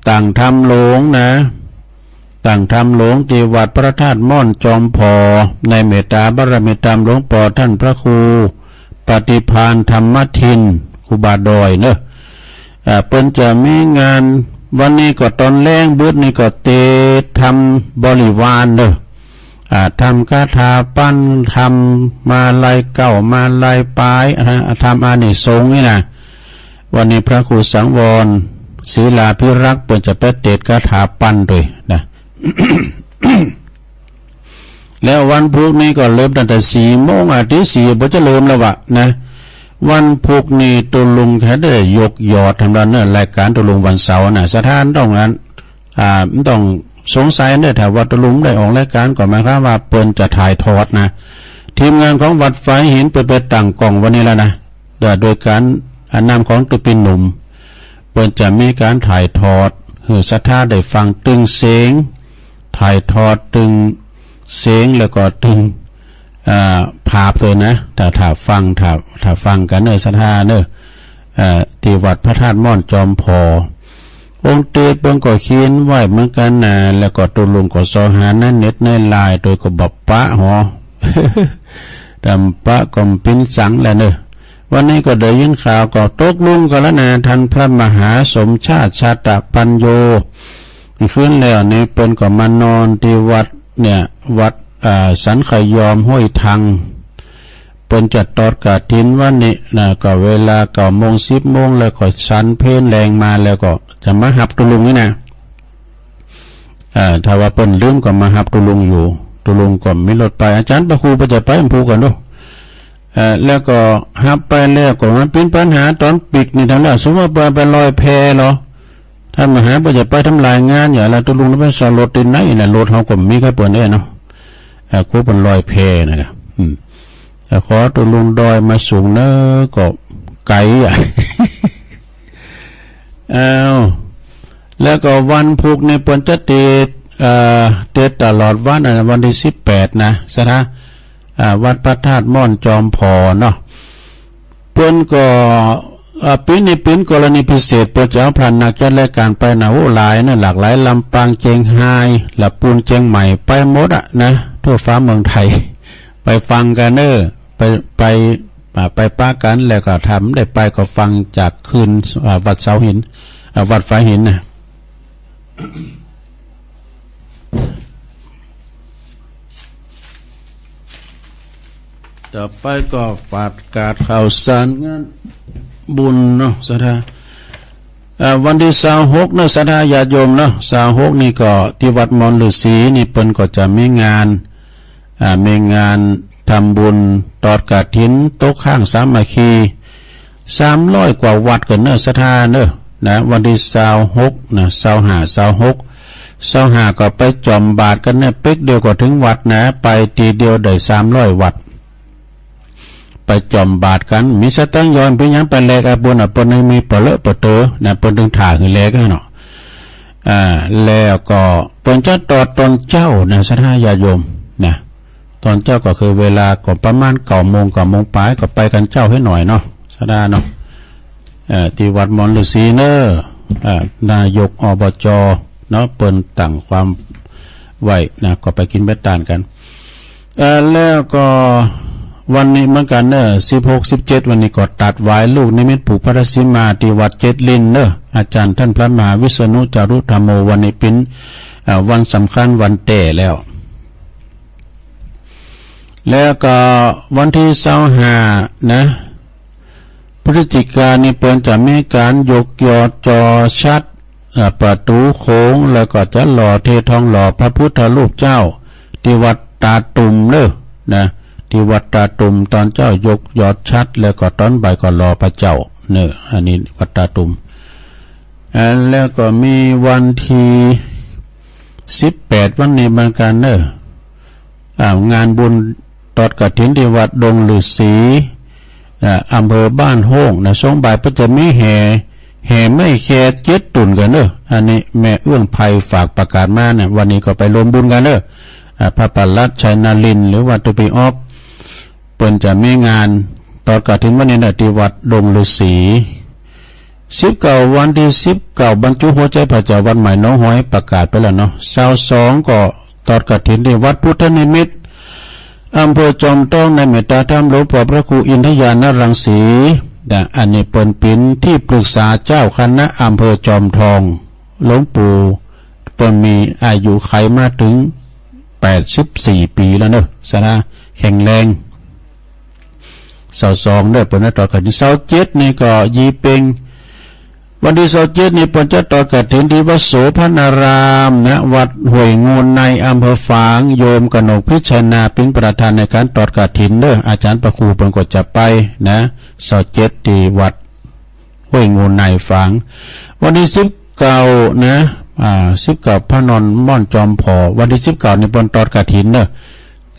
ต่างทำหลวงนะต่างทำหลวงที่วัดพระธาตุม่อนจอมพอในเมตตาบารมีธรรมหลวงพ่อท่านพระครูปฏิภาณธรรมทินครูบาดอยเปิ้นจะมีงานวันนี้ก็ตอนแรงบึดนี่ก็เตทำบริวารทำคาถาปั้นทำมาลายเก่ามาลายปลายทำอานิสงส์นี่นะวันนี้พระครูสังวรศิลาภิรักษ์เปิดจะไปเตะคาถาปั้นด้วยนะ แล้ววันพุธนี้ก็เริ่มตั้งแต่4 โมงที่4จะเริ่มแล้ววะนะวันพุธนี้ตุลุงแค่ได้ยกยอดทำด้านรายการตุลุงวันเสาร์นะสถานต้องนั้นต้องสงสัยถ้าว่าตุลุงได้ออกรายการก่อนมาครับว่าเปินจะถ่ายทอดนะทีมงานของวัดไฟหินไปตั้งกล่องวันนี้แล้วนะโดยการนำของตุปินหนุ่มเปินจะมีการถ่ายทอดให้ศรัทธาได้ฟังตึงเสียงถ่ายทอดตึงเสียงแล้วก็ตึงภาพเลยนะถ้าฟังกันศรัทธาที่วัดพระธาตุม่อนจอมพอองค์เตดเบิ่งก็เขียนไว้เหมือนกันนะแล้วก็ตุลุงก็สอหาในเน็ตในไลน์โดยก็บับปะหอ ดำปะกมปิ้นสังแหละวันนี้ก็ได้ยินข่าวก็ตกลุงกันแล้วนะท่านพระมหาสมชาติชาตปัญโย ขึ้นแล้วนี่เปิ้นก็มานอนที่วัดเนี่ยวัดสันขยอมห้วยทังเปิ้นจะตอดกฐินวันนี้นะก็เวลา9 โมง 10 โมงแล้วก็ชันเพลแรงมาแล้วก็จะมาหับตุลุงนี่นะถ้าว่าเปิ้นลืมก็มาหับตุลุงอยู่ตุลุงก็มีรถไปอาจารย์พระครูไปจะไปอำเภอกันดูแล้วก็หับไปแล้วก็มันเป็นปัญหาตอนปิกนี่ทั้งนั้นสมมติว่าไปลอยแพเหรอถ้ามาหาไปจะไปทำลายงานอย่างไรตุลุงแล้วไปสอนรถตินไหนนะรถเขาก็มีแค่เปิ้นเนาะครูเป็นลอยแพนะครับขอตุลุงดอยมาสูงเนอะก็ไกลอ่ะ แล้วก็วันพุกในปนจะเตตลอดวันที่18นะสถาวัดพระธาตุม่อนจอมพอเนาะเปิ้นก็ปีนี้เป็นกรณีพิเศษเปิ้นจะเอาพลันนักจัดรายการไปนะโอ้หลายนะหลากหลายลำปางเชียงรายละปูนเชียงใหม่ไปหมดอ่ะนะทั่วฟ้าเมืองไทยไปฟังกันเนอะไปป้ากันแล้วก็ทำได้ไปก็ฟังจากคืนวัดเสาหินวัดฝาหินนะต่อไปก็ประกาศข่าวสารงานบุญเนาะสถาวันที่26เนาะสถาญาติโยมเนาะ26นี่ก็ที่วัดมอนฤาษีนี่เปิ้นก็จะมีงานทำบุญตอดกฐินโต๊ะข้างสามัคคี300 กว่าวัดกันเนอะสถาเนอะนะวันที่26นะ25ก็ไปจอมบาทกันเนี่ยเป๊กเดียวก็ถึงวัดนะไปทีเดียวได้300 วัดไปจอมบาทกันมีสตังย้อนไปยังไปแลกบุญปนมีเปเลอะปะเตอนะเปิ้นถึงถ่าคือแลกเนาะแล้วก็เปิ้นจะตอดตอนเจ้านะสถาญาติโยมนะตอนเจ้าก็คือเวลาก็ประมาณ9 โมงปลายก็ไปกันเจ้าให้หน่อยเนาะสถาเนาะที่วัดมอนฤาษีเนอนายกอบจเนาะเปิ้นตั้งความไว้นะก็ไปกินเบ็ดตานกันแล้วก็วันนี้เหมือนกันเนอะ16 17วันนี้ก็ตัดไว้ลูกนิมิตผูกพระสิมาที่วัดเจ็ดลินเนอะอาจารย์ท่านพระมหาวิษณุจารุธรรมโมวันนี้เป็นวันสำคัญวันเตะแล้วก็วันที่25นะพฤศจิกายนนี้เปิ้นจะมีการยกยอจอชัดประตูโค้งแล้วก็จะหล่อเททองหล่อพระพุทธรูปเจ้าที่วัดตาตุ่มเนอะนะที่วัดตาตุ่มตอนเจ้ายกยอดชัดแล้วก็ตอนบ่ายก็รอพระเจ้าเนอะอันนี้วัดตาตุ่มแล้วก็มีวันที่18วันนี้เหมือนกันเนอะงานบุญตอดกฐินที่วัดดงฤาษีอำเภอบ้านโฮ่งนะช่วงบ่ายก็จะมีแห่ไม่แค่7 ตุ่นกันเนอะอันนี้แม่เอื้องไพฝากประกาศมาเนี่ยวันนี้ก็ไปรวมบุญกันเนอะพระปลัดชัยนารินหรือว่าตุปีออฟเปิ้นจะมีงานตอดกฐินวันนี้นะที่วัดดงฤาษี19วันที่19บรรจุหัวใจพระเจ้าวัดใหม่น้องห้อยประกาศไปแล้วเนาะ22ก็ตอดกฐินที่วัดพุทธนิมิตรอำเภอจอมต้องในเมตตาธรรมหลวงพ่อพระครูอินทยานรังสีอันนี้เปิ้นเป็นที่ปรึกษาเจ้าคณะอำเภอจอมทองหลวงปู่เปิ้นมีอายุไขมาถึง84 ปีแล้วเนอะสนะแข็งแรง22ได้เปิ้นตอดกฐิน27นี่ก็ยีเปงวันที่27นี่เปิ้นจะตอดกฐินที่วัดโสภณารามนะวัดห้วยงูนในอำเภอฝางโยมกนกพิชนาเป็นประธานในการตอดกฐินเด้ออาจารย์ประครูเปิ้นก็จะไปนะ27ที่วัดห้วยงูนในฝางวันที่19นะ19พระนนท์ม่อนจอมพอวันที่19นี่เปิ้นตอดกฐินเด้อ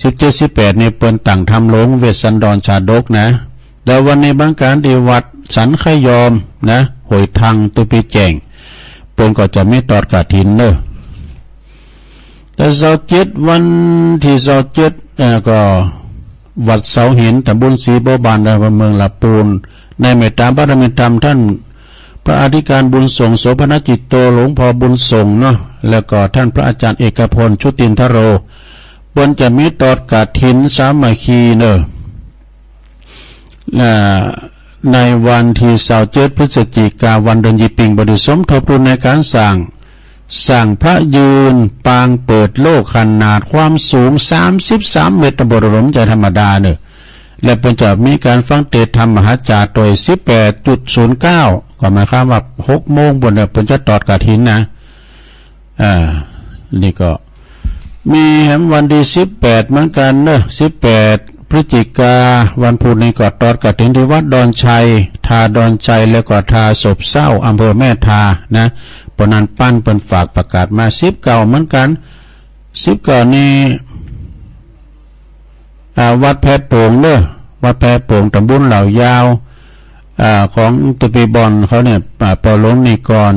17 18นี่เปิ้นตั้งทำโรงเวสสันดรชาดกนะแล้ววันนี้บางการที่วัดสันขยอมนะหวยทางตุปีแจงเปิ้นก็จะไม่ตอดกฐินเนอะแต่27วันที่27ก็วัดเสาหินตำบลศรีบัวบานอำเภอเมืองลำพูนในเมตตาบารมีธรรมท่านพระอธิการบุญส่งโสภณจิตโตหลวงพ่อบุญส่งเนาะแล้วก็ท่านพระอาจารย์เอกพลชุตินทโรเปิ้นจะมีตอดกฐินสามัคคีเนอะในวันที่27 พฤศจิกายนวันเดือนยี่ปิงบริสมทบทุนในการสร้าง สั่งพระยืนปางเปิดโลกขนาดความสูง33 เมตรบรมใจธรรมดาเนี่ยและเป็นจะมีการฟังเทศน์ธรรมมหาจารย์โดย 18.09 ก็หมายความว่า6 โมงบนเนี่ยเป็นจะตอดกฐินนะนี่ก็มีวันที่18เหมือนกันเนอะ18 พฤศจิกาวันพุธนี้ก็ตอดกฐินที่วัดดอนชัยทาดอนชัยแล้วก็ทาศพเศร้าอำเภอแม่ทานะปนันปั้นเป็นฝากประกาศมา19เหมือนกัน19นี้วัดแพโป่งเนอะวัดแพโป่งตำบลเหล่ายาวของตุปีบอลเขาเนี่ยปอล้มนิกร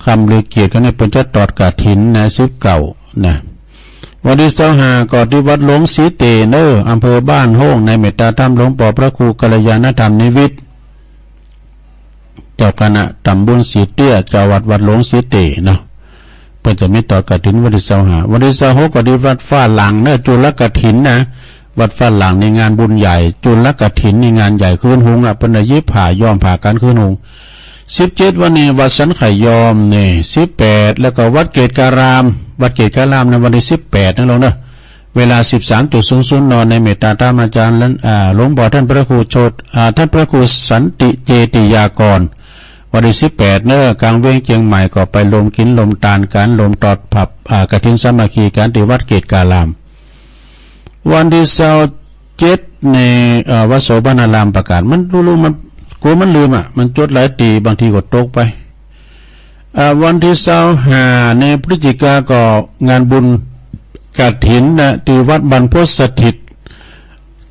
คำลือเกียรติเขาเนี่ยเป็นจะตอดกฐินนะ19นะวันที่25ก่อนที่วัดหลวงศรีเตเนออำเภอบ้านโฮ่งในเมตตาธรรมหลวงพ่อพระครูกัลยาณธรรมนิวิทย์เจ้าคณะตำบลศรีเตี้ยเจ้าวัดหลวงศรีเตเนาะเพื่อจะไม่ต่อกฐินวันที่25วันที่26ก่อนที่วัดฟ้าหลังเนอจุลกฐินนะวัดฟ้าหลังในงานบุญใหญ่จุลกฐินในงานใหญ่คืนหุงเป็นยิบผ่ายอมผ่ากันคืนหุง17วันนี้วัดสันไข่ยอมนี่18แล้วก็วัดเกตการามวัดเกตการามในวันที่18นั่นลงเนอะเวลา 13.00 นในเมตตาธรรมอาจารย์หลวงพ่อท่านพระครูโชติท่านพระครูสันติเจติยากรวันที่18เนอะกลางเวียงเชียงใหม่ก็ไปลมกินลมตาลกันลมตอดผับกฐินสามัคคีกันที่วัดเกตการามวันที่27ในวัดโสภณารามประกาศมันรู้มันกลัวมันลืมมันจดหลายตีบางทีก็ตกไปวันที่25ในพฤศจิกาก็งานบุญกฐินนะที่วัดบรรพตสถิต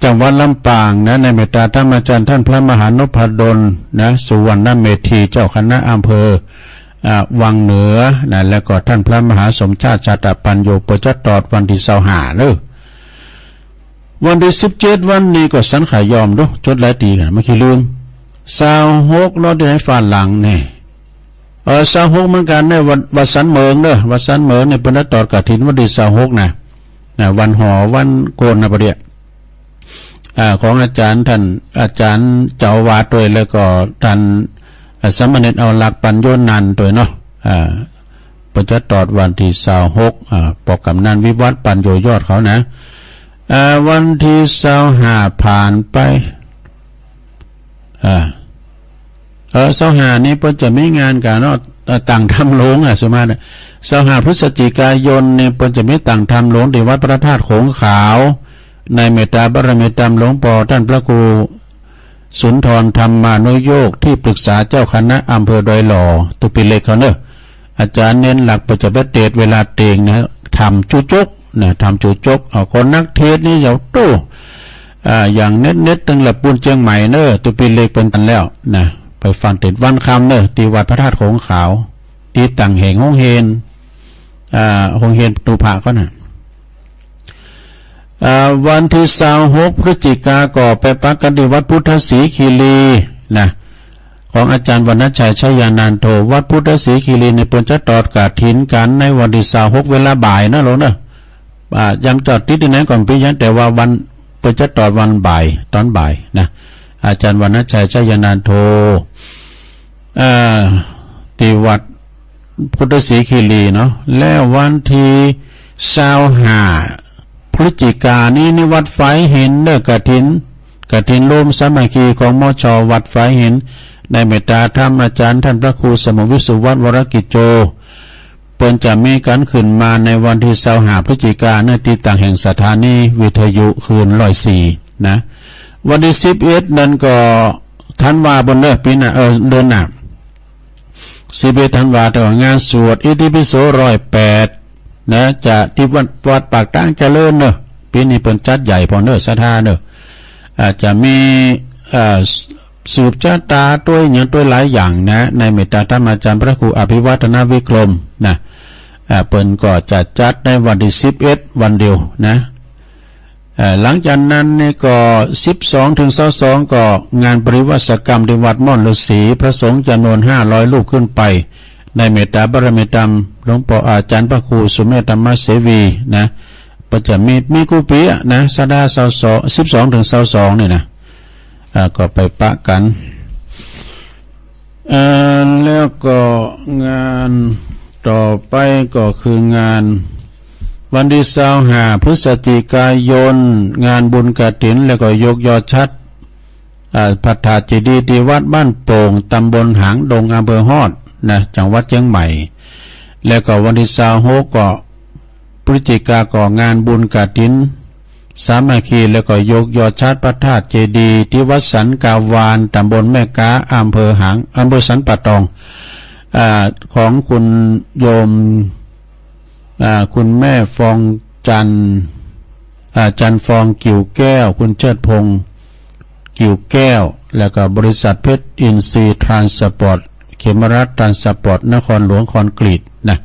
จังหวัดลำปางนะในเมตตาธรรมอาจารย์ท่านพระมหานพดลนะสุวรรณเมธีเจ้าคณะอำเภอวังเหนือนะแล้วก็ท่านพระมหาสมชาติชาตปัญโยปจะตอดวันที่25เลยวันที่17วันนี้ก็สันขายอมดูจดหลายตีกันไม่คิดลืม26รอดได้ฝาหลังเนี่ย26เหมือนกันเนี่ยวัดสันเมืองเนอะวัดสันเมืองเนี่ยเป็นตอดกฐินวันที่26นะวันหอวันโกนนะประเดี๋ยวของอาจารย์ท่านอาจารย์เจ้าวาดด้วยแล้วก็ท่านสมณเณรเอาหลักปัญโยนันต์ด้วยเนาะเป็นจะตอดวันที่26ปกกำนันวิวัฒน์ปัญโยยอดเขานะวันที่25ผ่านไป25นี้เพิ่นจะมีงานกันเนาะต่างทำหลวงสมมาตร25พฤศจิกายนเนี่ยเพิ่นจะมีต่างทำหลวงที่วัดพระธาตุโขงขาวในเมตตาบารมีธรรมหลวงพ่อท่านพระครูสุนทรธรรมานุโยคที่ปรึกษาเจ้าคณะอำเภอดอยหล่อตุปิเล็กเขาเนอะอาจารย์เน้นหลักปฏิบัติเดชเวลาเตงนะทำจุจกนะทำจุจกคนนักเทศนี่อย่าตู้อย่างเน็ตตั้งหลับปุนเชียงใหม่เนอะตุปิเล็กเป็นตันแล้วนะไปฟังเทศวันคำเนอะตีวัดพระธาตุโขงขาวตีตั้งแห่งห้องเฮนตูผาเขาน่ะวันที่26พฤศจิกาก็ไปปักกันที่วัดพุทธศรีคีรีนะของอาจารย์วรรณชัยชัยนันโทวัดพุทธศรีคีรีในเปิ้นจะตอดกฐินกันในวันที่26เวลาบ่ายนะหลวงนะย้ำจอดที่ไหนก่อนพี่ยันแต่ว่าวันเปิ้นจะตอดวันบ่ายตอนบ่ายนะอาจารย์วรรณชัยชัยนันโทที่วัดพุทธศรีคีรีเนาะแล้ววันที่25พฤศจิกายนนี้ในวัดไฟหินเด้อกฐินร่วมสามัคคีของมช.วัดไฟหินในเมตตาธรรมอาจารย์ท่านพระครูสมวิสุวัฒน์วรกิจโจเปิ้นจะมีการขึ้นมาในวันที่25พฤศจิกายนในที่ต่างแห่งสถานีวิทยุคืน104นะวันที่11นั้นก็ธันวาบนเด้อปีหน้าเดือนหน้า11ธันวาแต่ว่างานสวดอิติปิโส108นะจะที่วัดปากตั้งเจริญเนอะปีนี้เป็นจัดใหญ่พอเนอะศรัทธาเนอะอาจจะมีสืบชะตาด้วยอย่างด้วยหลายอย่างนะในเมตตาธรรมอาจารย์พระครูอภิวัฒนวิกรมนะเปิ้นก็จะจัดในวันที่11วันเดียวนะหลังจากนั้นนี่ก็12ถึง22ก็งานปริวัติกรรมที่วัดม่อนฤาษีพระสงฆ์จำนวน500รูปขึ้นไปในเมตตาบารมีธรรมหลวงพ่ออาจารย์พระครูสุเมธธรรมเสวีนะประจำมีกุฏินะสดา12ถึง22นี่นะก็ไปปะกันแล้วก็งาน ต่อไปก็คืองานวันที่25 พฤศจิกายนงานบุญกฐินแล้วก็ยกยอชัดพระธาตุเจดีย์ที่วัดบ้านโป่งตำบลหางดงอำเภอฮอดนะจังหวัดเชียงใหม่แล้วก็วันที่26ก็พฤศจิกาก็งานบุญกฐินสามัคคีแล้วก็ยกยอชัดพระธาตุเจดีย์ที่วัดสันกาวานตำบลแม่กาอำเภอสันป่าตองของคุณโยมคุณแม่ฟองจันฟองกิ่วแก้วคุณเชิดพงศ์กิ่วแก้วแล้วก็บริษัทเพชรอินทรีย์ทรานสปอร์ตเขมรัตน์ทรานสปอร์ตนครหลวงคอนกรีตนะ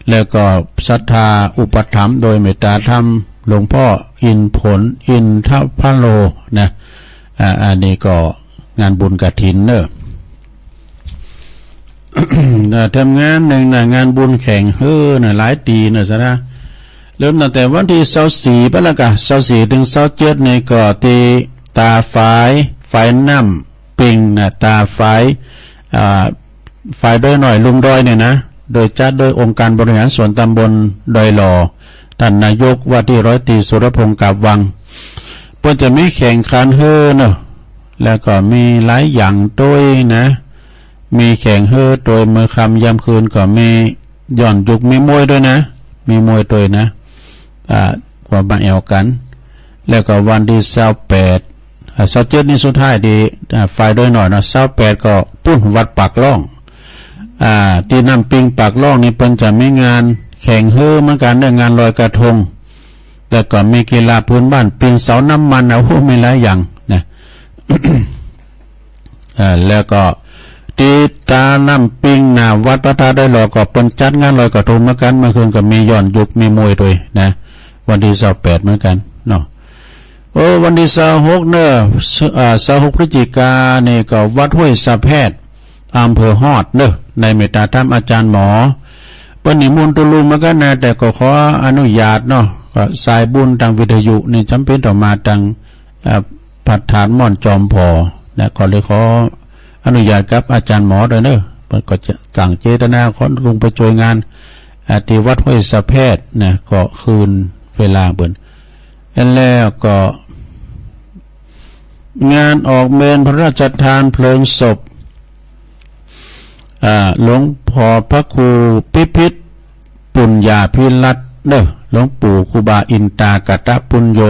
แล้วก็ศรัทธาอุปถัมภ์โดยเมตตาธรรมหลวงพ่ออินผลอินทพโลนะอันนี้ก็งานบุญกฐินเนอะทำงานหนึ่งงานบุญแข่งหลายตีนะสนะเริ่มตั้งแต่วันที่24ไปแล้วกัน24ถึง27ในก็ตีตาฝายน้ำปิงนะตาฝายด้วยหน่อยลุงดอยเนี่ยนะโดยจัดโดยองค์การบริหารส่วนตำบลดอยหล่อท่านนายกว่าที่100 ตรีสุรพงศ์กาบวังเพื่อจะมีแข่งขันเนอะแล้วก็มีหลายอย่างด้วยนะมีแข่งโดยเมื่อค่ำยามคืนก็มีย่อนยุกมีมวยด้วยนะมีมวยด้วยนะกว่ามาแอวกันแล้วก็วันที่27นี่สุดท้ายดีไฟด้วยหน่อยนะ28ก็ปุ้นวัดปากล่องที่น้ำปิงปากล่องนี่เพิ่นจะมีงานแข่งเหมือนกันในงานลอยกระทงแต่ก็มีกีฬาพื้นบ้านปีนเสาน้ำมันมีหลายอย่างนะ แล้วก็ตีตาน้ำปิงนาวัดพระธาตุได้หลอกก็เป็นจัดงานลอยกระทงเหมือนกันเมื่อคืนก็มีย้อนยุกมีมวยด้วยนะวันที่28เหมือนกันเนาะวันที่26เนอะ26 พฤศจิกาเนี่ยก็วัดห้วยสะแพทย์อำเภอฮอดเนอะในเมตตาธรรมอาจารย์หมอปนิมนต์ตุลุมากันนะแต่ก็ขออนุญาตเนาะก็สายบุญทางวิทยุนี่จำเป็นต้องมาทางพัฒฐานม่อนจอมพอนะก็เลยขออนุญาตกับอาจารย์หมอด้วยเนอะก็จะต่างเจตนาขอลงไปช่วยงานที่วัดห้วยสะแพทย์นะก็คืนเวลาเบิ่นแล้วก็งานออกเมนพระราชทานเพลิงศพหลวงพ่อพระครูพิพิธปุญญาภิรัตน์เด้อหลวงปู่ครูบาอินตากตปุญโย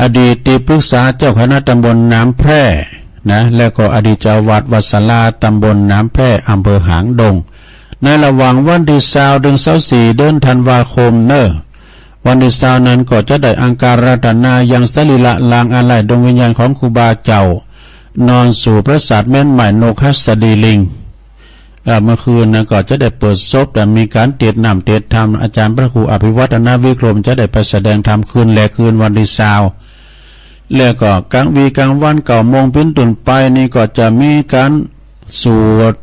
อดีตที่ปรึกษาเจ้าคณะตำบลน้ำแพร่นะแล้วก็อดีตเจ้าวาดวัดศาลาตำบลน้ำแพร่อำเภอหางดงในระหว่างวันที่20 ถึง 24 เดือนธันวาคมเนอะวันที่20นั้นก็จะได้อังการรัตนายังสรีระลางอาลัยดวงวิญญาณของครูบาเจ้านอนสู่พระศาสตร์แม่นใหม่นกฮัสดีลิงเมื่อคืนนะก็จะได้เปิดศพแต่มีการเทศน์นำเทศน์ธรรมอาจารย์พระครูอภิวัฒนวิกรมจะได้ไปแสดงธรรมคืนและคืนวันที่20แล้วก็กลางวัน9 โมงเป็นต้นไปนี่ก็จะมีการสวด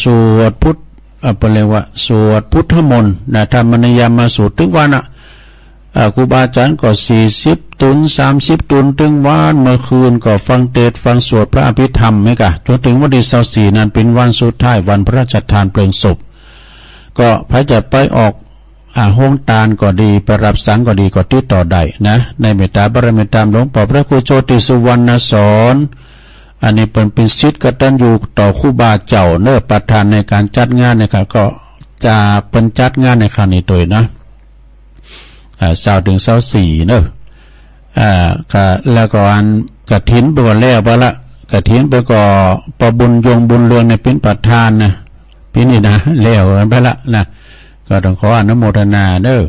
สวดพุทธเรียกว่าสวดพุทธมนต์นะธรรมนิยามมาสวดทุกวันครูบาอาจารย์ก็40 ตุน30 ตุนถึงวันเมื่อคืนก็ฟังเทศน์ฟังสวดพระอภิธรรมไหมกะจนถึงวันที่24นั้นเป็นวันสุดท้ายวันพระราชทานเพลิงศพก็พระจะไปออกห้องตาลก็ดีไปรับสังก็ดีก็ติดต่อได้นะในเมตตาบารมีธรรมหลวงพ่อพระครูโชติสุวรรณสอนอันนี้เป็นศิษย์กตัญญูต่อครูบาเจ้าเนื้อประธานในการจัดงานนะครับก็จะเป็นจัดงานในครั้งนี้โดยนะ20 ถึง 24เนอะแล้วก็อันกฐินไปก่อนแล้วไปละกฐินไปก่อประบุญยงบุญเรืองในเป็นประธานนะพี่นี่นะแล้วไปละนะก็ต้องขออนุโมทนาเด้อ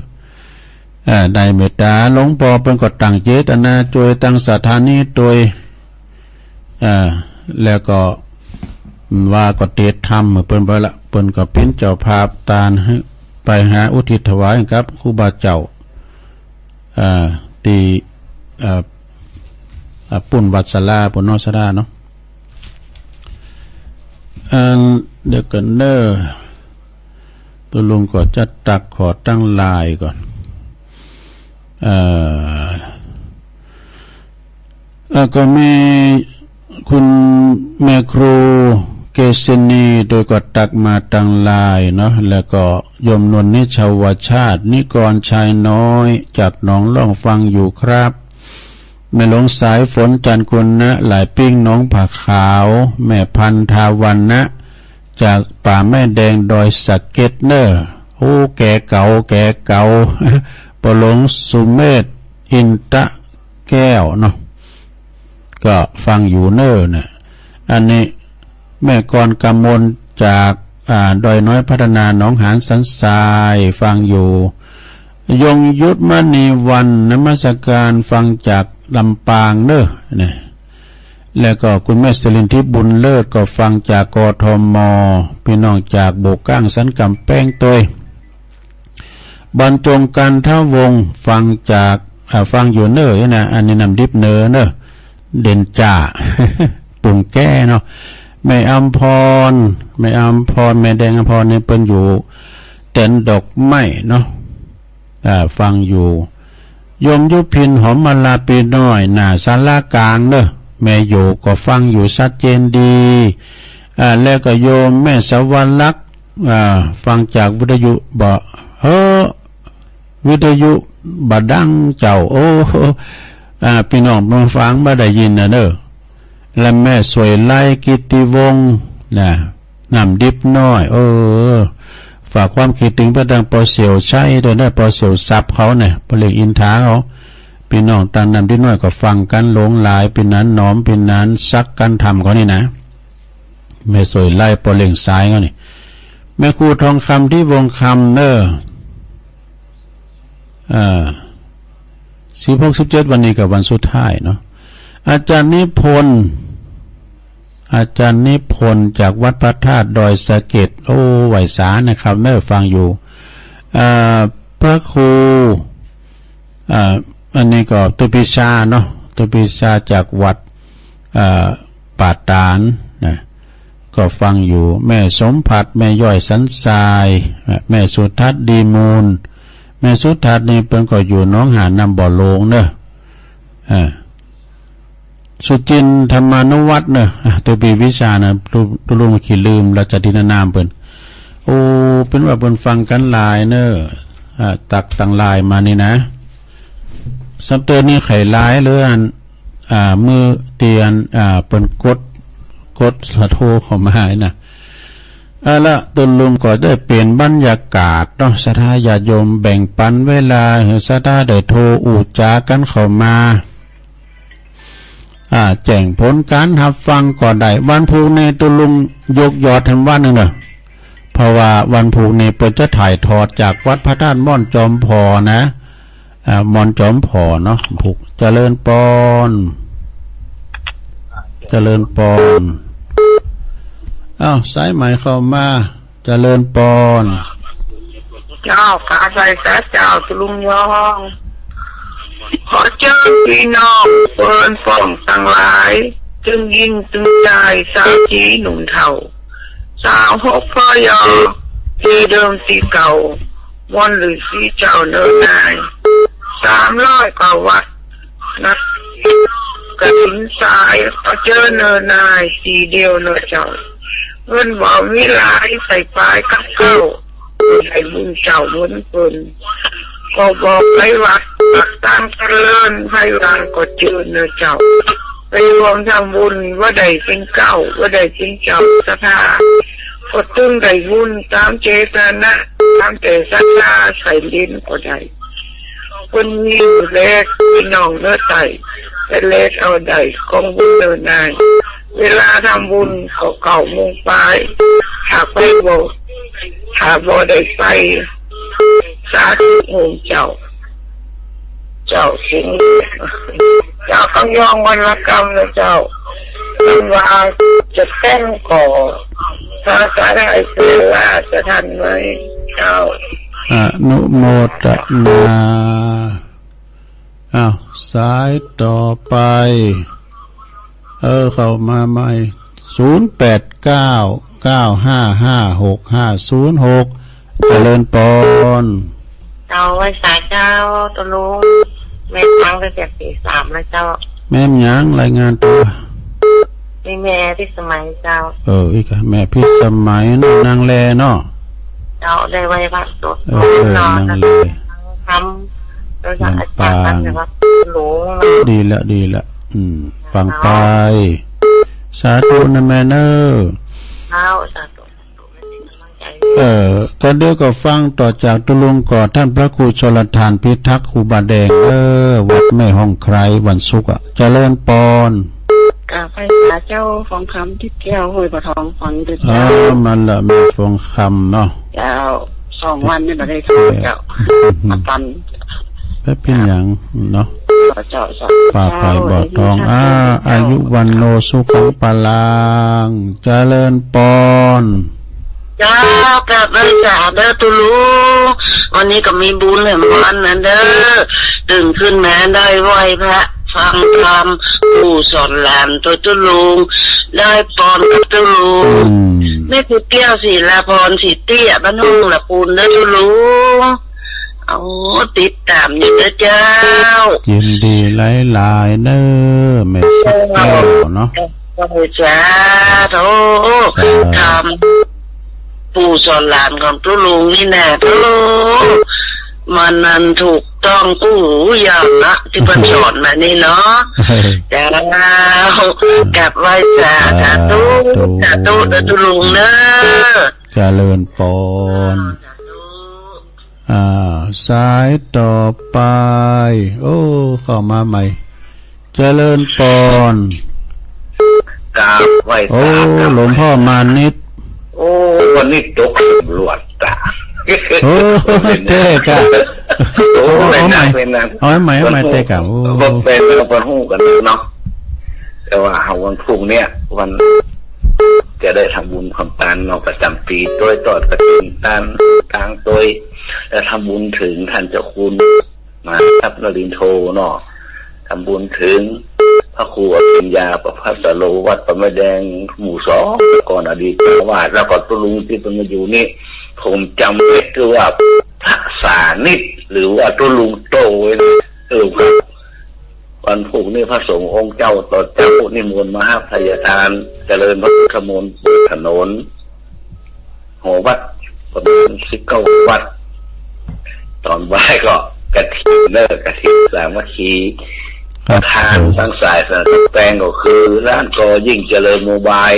ในเมตตาหลวงพ่อเป็นก็ตั้งเจตนาช่วยตั้งสถานีโดยแล้วก็ว่าก็เทศธรรมเปิ้นไปละเปิ้นก็เป็นเจ้าภาพตาลไปหาอุทิศถวายครับครูบาเจ้าตีปุ่นวัดศาลาปุ่นนอสดาเนาะเดี๋ยวกันเนอตัวลุงก็จะตักขอตั้งลายก่อนก็มีคุณแม่ครู เกษินีโดยก็ตักมาตังลายเนาะแล้วก็ยมนวลนิชาวชาตินิกรชายน้อยจากหนองล่องฟังอยู่ครับแม่หลงสายฝนจันกุลนะหลายปิ้งน้องผักขาวแม่พันธาวันนะจากป่าแม่แดงดอยสักเก็ตเนอร์โอ้แก่เก่า ปหลงสุเมธอินตะแก้วเนาะก็ฟังอยู่เนอร์เนี่ยอันนี้แม่กรกำมลจากดอยน้อยพัฒนาหนองหานสันทรายฟังอยู่ยงยุทธมณีวันนมัสการฟังจากลำปางเนอเนี่ยแล้วก็คุณแม่สิรินทิพย์บุญเลิศก็ฟังจากกทมพี่น้องจากโบกก้างสันกำแป้งตัวบรรจงกันท่าวงฟังจากฟังอยู่เนอนะอันนี้นำดิบเนอเด่นจ่า ปุ่นแก้เนาะแม่อัมพรแม่แดงอัมพรเนี่ยเป็นอยู่เต็นดอกไม้เนาะฟังอยู่โยมยุพินหอมมาลาปีน้อยหน้าศาลากลางเนอะแม่อยู่ก็ฟังอยู่ชัดเจนดีแล้วก็โยมแม่สวรรลักษณ์ฟังจากวิทยุบ่วิทยุบ่ดังเจ้าโอ้พี่น้องมาฟังบ่ได้ยินนะเนอะและแม่สวยไล่กิตติวงศ์นำดิบน้อยฝากความคิดถึงพระดังปอเสียวใช้โดยได้ปอเสียวซับเขาเนี่ยปลิกอินทาเขาพี่น้องตันนำดิบน้อยก็ฟังกันหลงหลายเป็นนั้นน้อมเป็นนั้นซักกันทำเขานี่นะแม่สวยไล่ปอเล่งสายเขานี่แม่ครูทองคำที่วงคำ16-17วันนี้กับวันสุดท้ายเนาะอาจารย์นิพนธ์จากวัดพระธาตุดอยสะเก็ดไหวสานะครับเนอฟังอยู่พระครูอันนี้ก็ตุปิชาเนาะตุปิชาจากวัดป่าตานนะก็ฟังอยู่แม่สมผัสแม่ย่อยสันทรายแม่สุทัศน์ดีมูลแม่สุทัศน์นี่เป็นก็อยู่น้องหานำบ่อโลงเนอะสุจินธรรมานุวัฒน์เนอะตัวปีวิชานะลุงมาขีลืมราชดินนามเปิ้นเป็นว่าเปิ้นฟังกันหลายเนอะตักตังลายมานี่นะสัมเตอร์นี่ไข่ลายเรื่องมือเตียนเปิ้นกดโทรเข้ามาให้นะละตุลลุงก็ได้เปลี่ยนบรรยากาศเนาะศรัทธาญาติโยมแบ่งปันเวลาศรัทธาได้โทรอูจากันเข้ามาแจ้งผลการรับฟังก็ได้วันพุธนี้ตุลุงยกยอดทันวันหนึ่งเนอะเพราะว่าวันพุธนี้เปิดจะถ่ายทอดจากวัดพระธาตุม่อนจอมพอนะม่อนจอมพอเนาะผูกเจริญปอนสายใหม่เข้ามาเจริญปอนเจ้าขาใส่แซ่เจ้าตุลุงยองขอเจอพี่น้องเปินฟ้องตั้งหลายจึงยิงจึงใจสาวจีหนุ่มเฒ่าสาวหกพ่อยอที่เดิมที่เก่าวันหรือสีเจ้าเนินนาย300 กว่าวัดนัดกระถินสายขอเจอเนินนายสีเดียวเนินเจ้าเงินบ่วิไลใส่ปลายกับเก้าให้บุญเจ้าบุญเปินก็บอกให้วัดตักตั้งเจริญให้วางก็เจอเนื้อเจ้าไปรวมทำบุญว่าใดเป็นเก้าว่าใดเป็นเจ้าศรัทธาก็ตึงได้บุญตามเจตนาตามแต่ศรัทธาใส่ลิ้นก็ได้คนมีเล็กพี่น้องเนื้อไตแต่เล็กเอาได้ของบุญเดินนายเวลาทำบุญเขา9 โมงไปหากไปบอกหากบ่ได้ไปสาธุโงเจ้าสิงเจ้าต้องยองวันละกรรมนะเจ้าตั้งว่าจะแต้งก่อถ้าจะได้เวลาจะทันไหมเจ้าอนุโมทนาสายต่อไปเข้ามาใหม่0899556506เจริญปอนเจ้าไว้สายเจ้าตะลุงแม่ฟังตั้งแต่ตี 3แล้วเจ้าแม่ยังรายงานตัว มีแม่ที่สมัยเจ้า อีกแม่พิสมัยเนาะนางแลเนาะ เจ้าได้ไว้พักตัว นางแล ทำโดยจากอาจารย์ท่านนะครับหลวง ดีละฟังไปสาธุนะแม่เนอ เท้าสาธุไม่ติดกำลังใจ ก็เดี๋ยวก็ฟังต่อจากตุลุงก่อท่านพระครูชลทานพิทักษ์ครูบาแดงวัดแม่ห้องใครวันศุกร์เจริญปอน กาไฟสาเจ้าฟองคำที่แก้วห้วยปะทองฟังเดือดเจ้า มันละมีฟองคำเนาะ เจ้า2 วันนี่มาได้ทอดเจ้ามาตัน แป๊บเป็นอย่างเนาะ เจ้า ป่าไปบ่อทองอายุวันโนสุขังปาลังเจริญปอน เจ้ากลับไปสาเด้อตุลูวันนี้ก็มีบุญแห่งวันนะเด้อตื่นขึ้นแม้ได้ไหวพระฟังธรรมผู้สอนหลานตัวตุลุงได้ปอนกับตุลุงแม่คือเกี้ยวศิลาพรสิเตี้ยบ้านทุ่งละปูนเด้อตุลุงเอาติดตามอยู่เด้อเจ้า ยินดีหลายๆเน้อแม่สักแก้วเนาะ พระพุทธเจ้าโธ่ทำปู่สอนหลานของตุลุงนี่แน่โธ่มันนั้นถูกต้องปู่อย่างนะที่เพิ่นสอนมานี่เนาะจ้ากลับไหว้สาธุเด้อตุลุงเด้อ เจริญปอน สายต่อไปเข้ามาใหม่เจริญปอนกราบไหว้หลวงพ่อมานิดวันนี้ตกตำรวจตาเจ๊กะเป็นนานเอาใหม่เจ๊กะบ่เป็นคนฮู้กันเนาะแต่ว่าวันพรุ่งเนี้ยวันจะได้ทำบุญทำทานเนาะประจำปีโดยตอดกระถิ่นทานทางโดยและทำบุญถึงท่านเจ้าคุณมาทับนรินทร์โทเนาะทำบุญถึงพระครูอภิญญาประภัสโลวัดประแม่แดงหมู่2ก่อนอดีตเจ้าวาดแล้วก็ตุลุงที่เป็นมาอยู่นี่ผมจำไว้คือว่าพระสานิดหรือว่าตุลุงโตครับวันพรุ่งนี้พระสงฆ์องค์เจ้าต่อเจ้านิมนต์มหาพยาทานเจริญพระพุทธมนต์บนถนนหัววัดประมาณ19 วัดตอนบ่ายก็กระถิ่นกระถิ่นสามัคคีประธานทั้งสายสนับแปลงก็คือร้านกอยิ่งเจริญโมบาย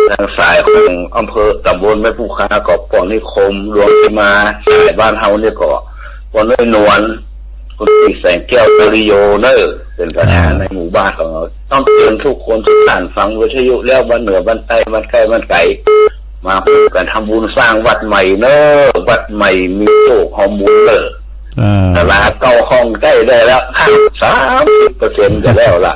ทางสายของอำเภอตำบลแม่ผู้ค้าก็ปอนนิคมรวมที่มาสายบ้านเฮาเนี่ยก็ปอนน้อยนวลคุณติแสงแก้วตริโยเป็นประธานในหมู่บ้านของเราต้องเตือนทุกคนทุกท่านฟังวิทยุแล้วบ้านเหนือบ้านใต้บ้านใกล้บ้านไกลมาพูดกันทำบุญสร้างวัดใหม่วัดใหม่มีโชคหอมบุญตลาดเก่าห้องใกล้ได้แล้ว30%จะแล้วล่ะ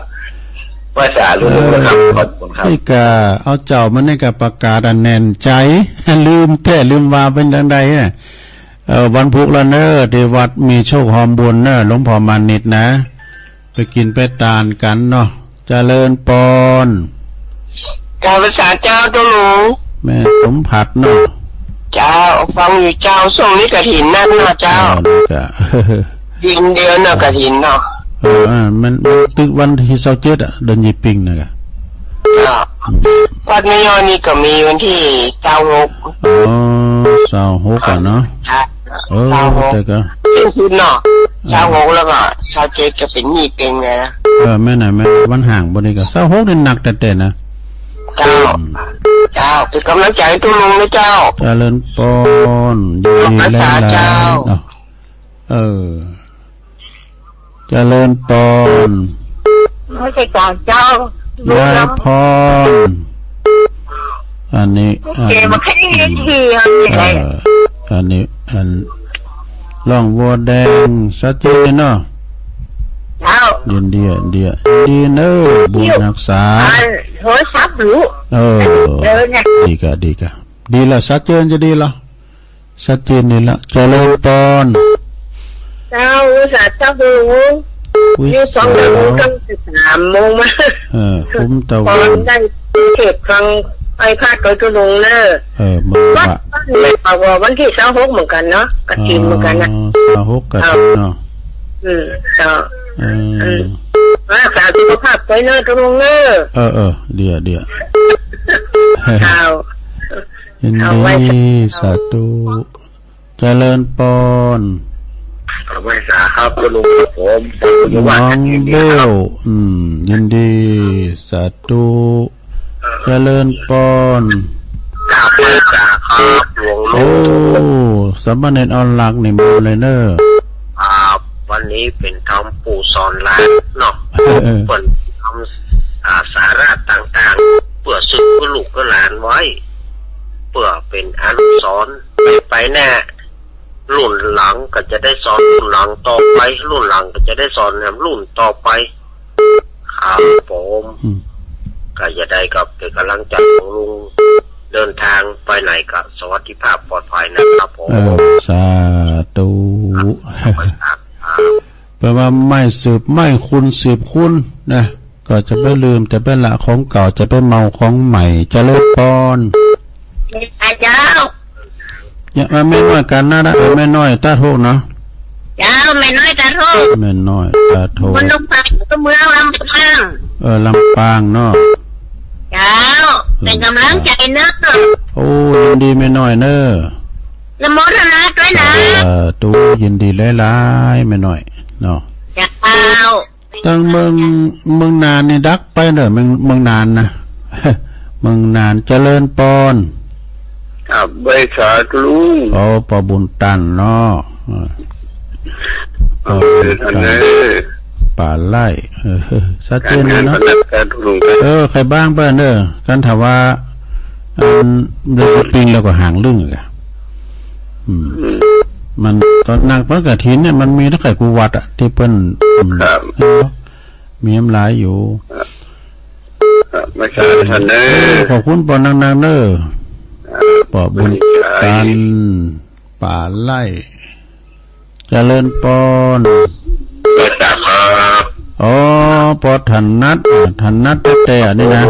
ว่าสาลุงนะครับขอบคุณครับนี่กะเอาเจ้ามันนี่กะประกาศอันแน่นใจลืมว่าเป็นจังไดเนี่ยวันพุธละที่วัดมีโชคหอมบุญหลวงพ่อมานิดนะไปกินไปทานกันเนาะเจริญปอนกาภาษาเจ้าตุลุงแม่สมผัสเนาะเจ้าฟังอยู่เจ้าส่งนี้กฐินนั่นเนาะเจ้าดินเดียวเนาะกฐินเนาะมันตึกวันที่27เดือนยี่ปิงนะกะวัดไม่ยอนี่ก็มีวันที่26กันเนาะแต่ก็สิ้นเนาะ26แล้วก็27ก็เป็นยี่ปิงเลยนะแม่ไหนแม่วันห่างบ่นี่ก็26นี่หนักแต่นะเจ้าเป็นกำลังใจตุลุงนะเจ้าเจริญปอนดีแล้วเจริญปอนไม่ใช่ก่อนเจ้าแล้วพรอันนี้มาแค่นี้ทีอันนี้ล่องวัวแดงสัจเจนเนาะดีดีบุญรักษาโทรศัพท์รู้ดีกะดีละสัจเจนจะดีละสัจเจนนี่ละเจริญปอนเจ้าสัจเจ้าดูนี่2 โมงกับ3 โมงมาคุ้มตะวันได้เก็บฟังไปพาดกับตุลุงวัดวันที่26เหมือนกันเนาะกฐินเหมือนกันนะ26กฐินเนาะเจ้า รักษาสุขภาพไปเนอะตรงเนอะ เออเดี๋ยว ข่าว ยินดีสาธุเจริญปอน ไม่สาครับคุณลุงครับผม น้องเบลยินดีสาธุเจริญปอน กราบไม่สาครับหลวงลุ โอ้ ง สามเณรออนไลน์นี่มาเลยเนอะ วันนี้เป็นทำปู่สอนหลานเนาะเปิดทำสาระต่างๆเพื่อสึกเพื่อลูกเพื่อหลานไว้เพื่อเป็นอนุสรณ์ไปแน่รุ่นหลังก็จะได้สอนรุ่นหลังต่อไปรุ่นหลังก็จะได้สอนรุ่นต่อไปครับผมก็จะได้กับเป็นกำลังใจของลุงเดินทางไปไหนก็สวัสดิภาพปลอดภัยนะครับผม สาธุแปลว่าไม่สืบไม่คุณสืบคุณนะก็จะไม่ลืมจะไปละของเก่าจะไปเมาของใหม่จะเลิกปอน อาจารย์ อย่ามาแม่น้อยกันนะแม่น้อยตาโทเนาะ เจ้าแม่น้อยตาโท แม่น้อยตาโท คนลงไปก็เมืองลำปาง ลำปางเนาะ เจ้าเป็นกำลังใจเนอะ โอ้ยินดีแม่น้อยเนอะ ละโมทนาด้วยนะ ตูยินดีหลายๆแม่น้อยเนาะ เจ้า ตั้งเมืองนานนี่ดักไปเนอะเมืองนานนะ เมืองนานเจริญปอน ครับใบขาดลุง โอ้ปอบุญตันเนาะปอบุญตันป่าไร่ชัดเจนเลยเนาะใครบ้างเปิ้นเด้อกันถามว่าเดือปิงแล้วก็ห่างลึ่งอ่ะมันตอนนางพระกฐินเนี่ยมันมีทั้งไข่กูวัดอ่ะที่เปิ้นมีน้ำลายอยู่ไม่ใช่ท่านเด้อ ขอบคุณปอนนางเด้อปอบุญตันป่าไร่เจริญปอนอ๋อปอทันนัดแต่นี่นะ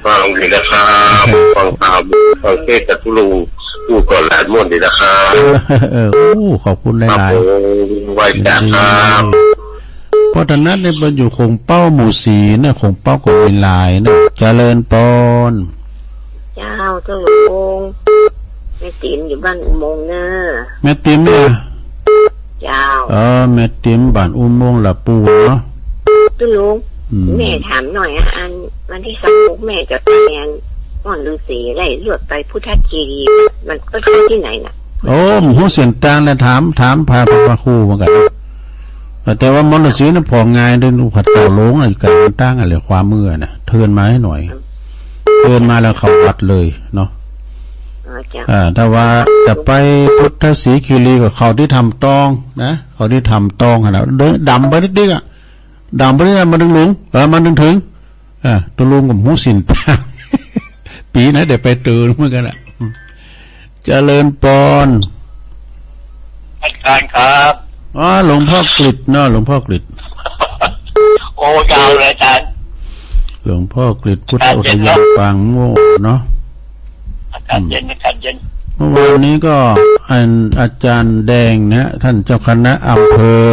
ฟังดีนะครับฟังตามฟังเทศจากลุงพูดก่อนหลานม่วนดีนะครับขอบคุณหลายๆไว้จ้าครับปอทันนัดเนี่ยมันอยู่คงเป้าหมู่สีเนี่ยคงเป้ากับวิลายเนี่ยเจริญปอนเจ้าเจ้าหลวงแม่ติ๋มอยู่บ้านอุโมงค์เนอะแม่ติ๋มเนี่ยเจ้าแม่ติ๋มบ้านอุโมงค์ละปูเนาะเจ้าหลวงแม่ถามหน่อยอันวันที่26แม่จะไปเรียนม่อนฤาษีไล่เลือดไปพุทธคีรีมันก็คือที่ไหนน่ะโอ้หูเสียงตาแล้วถามพาพระครูเหมือนกันแต่ว่ามอนฤาษีนั้นพอง่ายเดินอุปัตตาลงอะไรกันตั้งอะไรความมือน่ะเทินมาให้หน่อยเทินมาแล้วเขาวัดเลยเนาะถ้าว่าจะไปพุทธศรีคีรีกับเขาที่ทำตองนะเขาที่ทำตองนะเดินดำไปนิดๆอ่ะดำไปนิดๆมันดึงหลงมันดึงถึงตัวลุงกับหูสินตาปีนะเดี๋ยวไปตื่นเหมือนกันอ่ะเจริญปอนอาจารย์ครับหลวงพ่อกฤษเนาะหลวงพ่อกฤษโอ้ยาวเลยอาจารย์หลวงพ่อกฤษพุทธอุทยานปางโง่เนาะอากาศเย็นเมื่อวานนี้ก็อาจารย์แดงนะท่านเจ้าคณะอำเภอ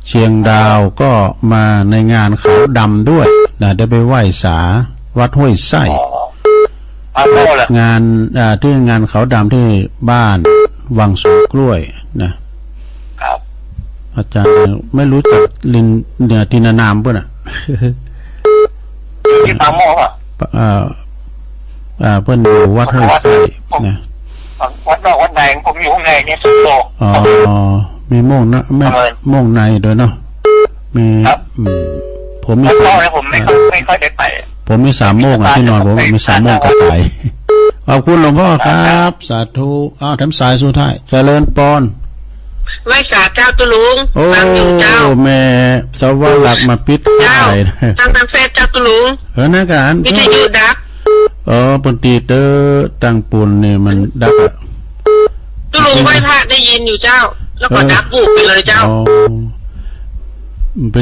เชียงดาวก็มาในงานขาวดำด้วยนะได้ไปไหว้สาวัดห้วยไส้งานที่งานขาวดำที่บ้านวังสวนกล้วยนะครับอาจารย์ไม่รู้จักลินเนี่ยทินานามป่ะน่ะที่ปางโม่ป่ะเพิ่นอยู่วัดห้วยไส้นะวัดนอกวัดในผมอยู่ข้างในเนี่ยสุดโตมีโม่งนะแม่โม่งในด้วยเนาะมีผมมีผมไม่ค่อยได้ไปผมมี3 โมงที่นอนผมมี3 โมงก็ไปขอบคุณหลวงพ่อครับสาธุแถมสายสุดท้ายเจริญปอนไหว้สาเจ้าตุลุงฟังอยู่เจ้าแม่สวรรค์มาปิดเจ้าตั้งเฟซเจ้าตุลุงนะกันวิทยุดักปนตีเตอตั้งปุ่นเนี่ยมันดักตุลุงไหว้พระได้ยินอยู่เจ้าแล้วก็ดักบุกไปเลยเจ้า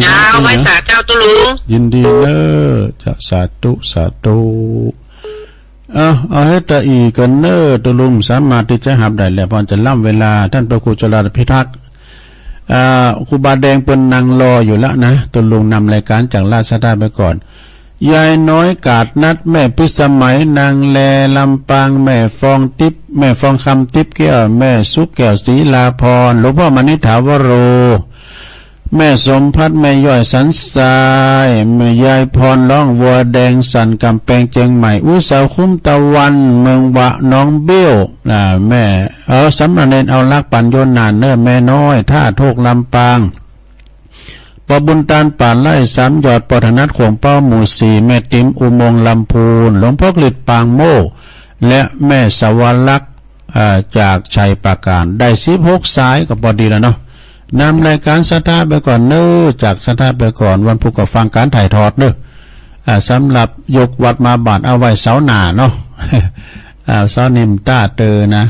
เจ้าไหว้สาเจ้าตุลุงยินดีเนอะจะสาธุเอาให้ตาอีกันเนอตุลุงสามารถที่จะหับได้แล้วพอจะล่ำเวลาท่านพระครูจราพิทักษ์ ครูบาแดงเป็นนางรออยู่แล้วนะตุลุงนำรายการจากราชดาไปก่อนยายน้อยกาดนัดแม่พิสมัยนางแลลำปางแม่ฟองทิพย์แม่ฟองคำทิพย์แก้วแม่สุกแก้วศรีลาพรหลวงพ่อมณิถาวโรแม่สมพัฒน์แม่ย่อยสันทรายแม่ยายพรร้องวัวแดงสันกำแพงเชียงใหม่อุสาวคุ้มตะวันเมืองวะน้องเบี้ยวแม่สำนักเนนเอาลักปัญโยนานเนื้อแม่น้อยท่าโทกลำปางปบุญตาลป่านไล่สามยอดปฐนัดขวงเป้าหมู่สี่แม่ติ๋มอุโมงค์ลำพูนหลวงพ่อกฤษปางโมและแม่สวรรค์จากชัยปราการได้16สายก็พอดีแล้วเนาะนำรายการสถาไปก่อนเนื้อจากสถาไปก่อนวันพุธก็ฟังการถ่ายทอดเนื้อสำหรับยกวัดมาบาทเอาไว้เสาหน้าเนาะเสานิมต้าเตอนะ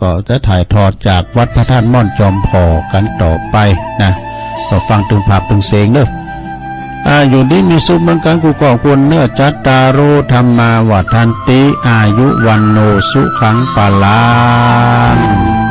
ก็จะถ่ายทอดจากวัดพระธาตุม่อนจอมพอกันต่อไปนะก็ฟังถึงภาพถึงเสียงเด้ออยู่นี้มีสุขเมืองการกูก่อควรเนื้อจัตตารุธรรมาวัฏันติอายุวันโนสุขังปะลัง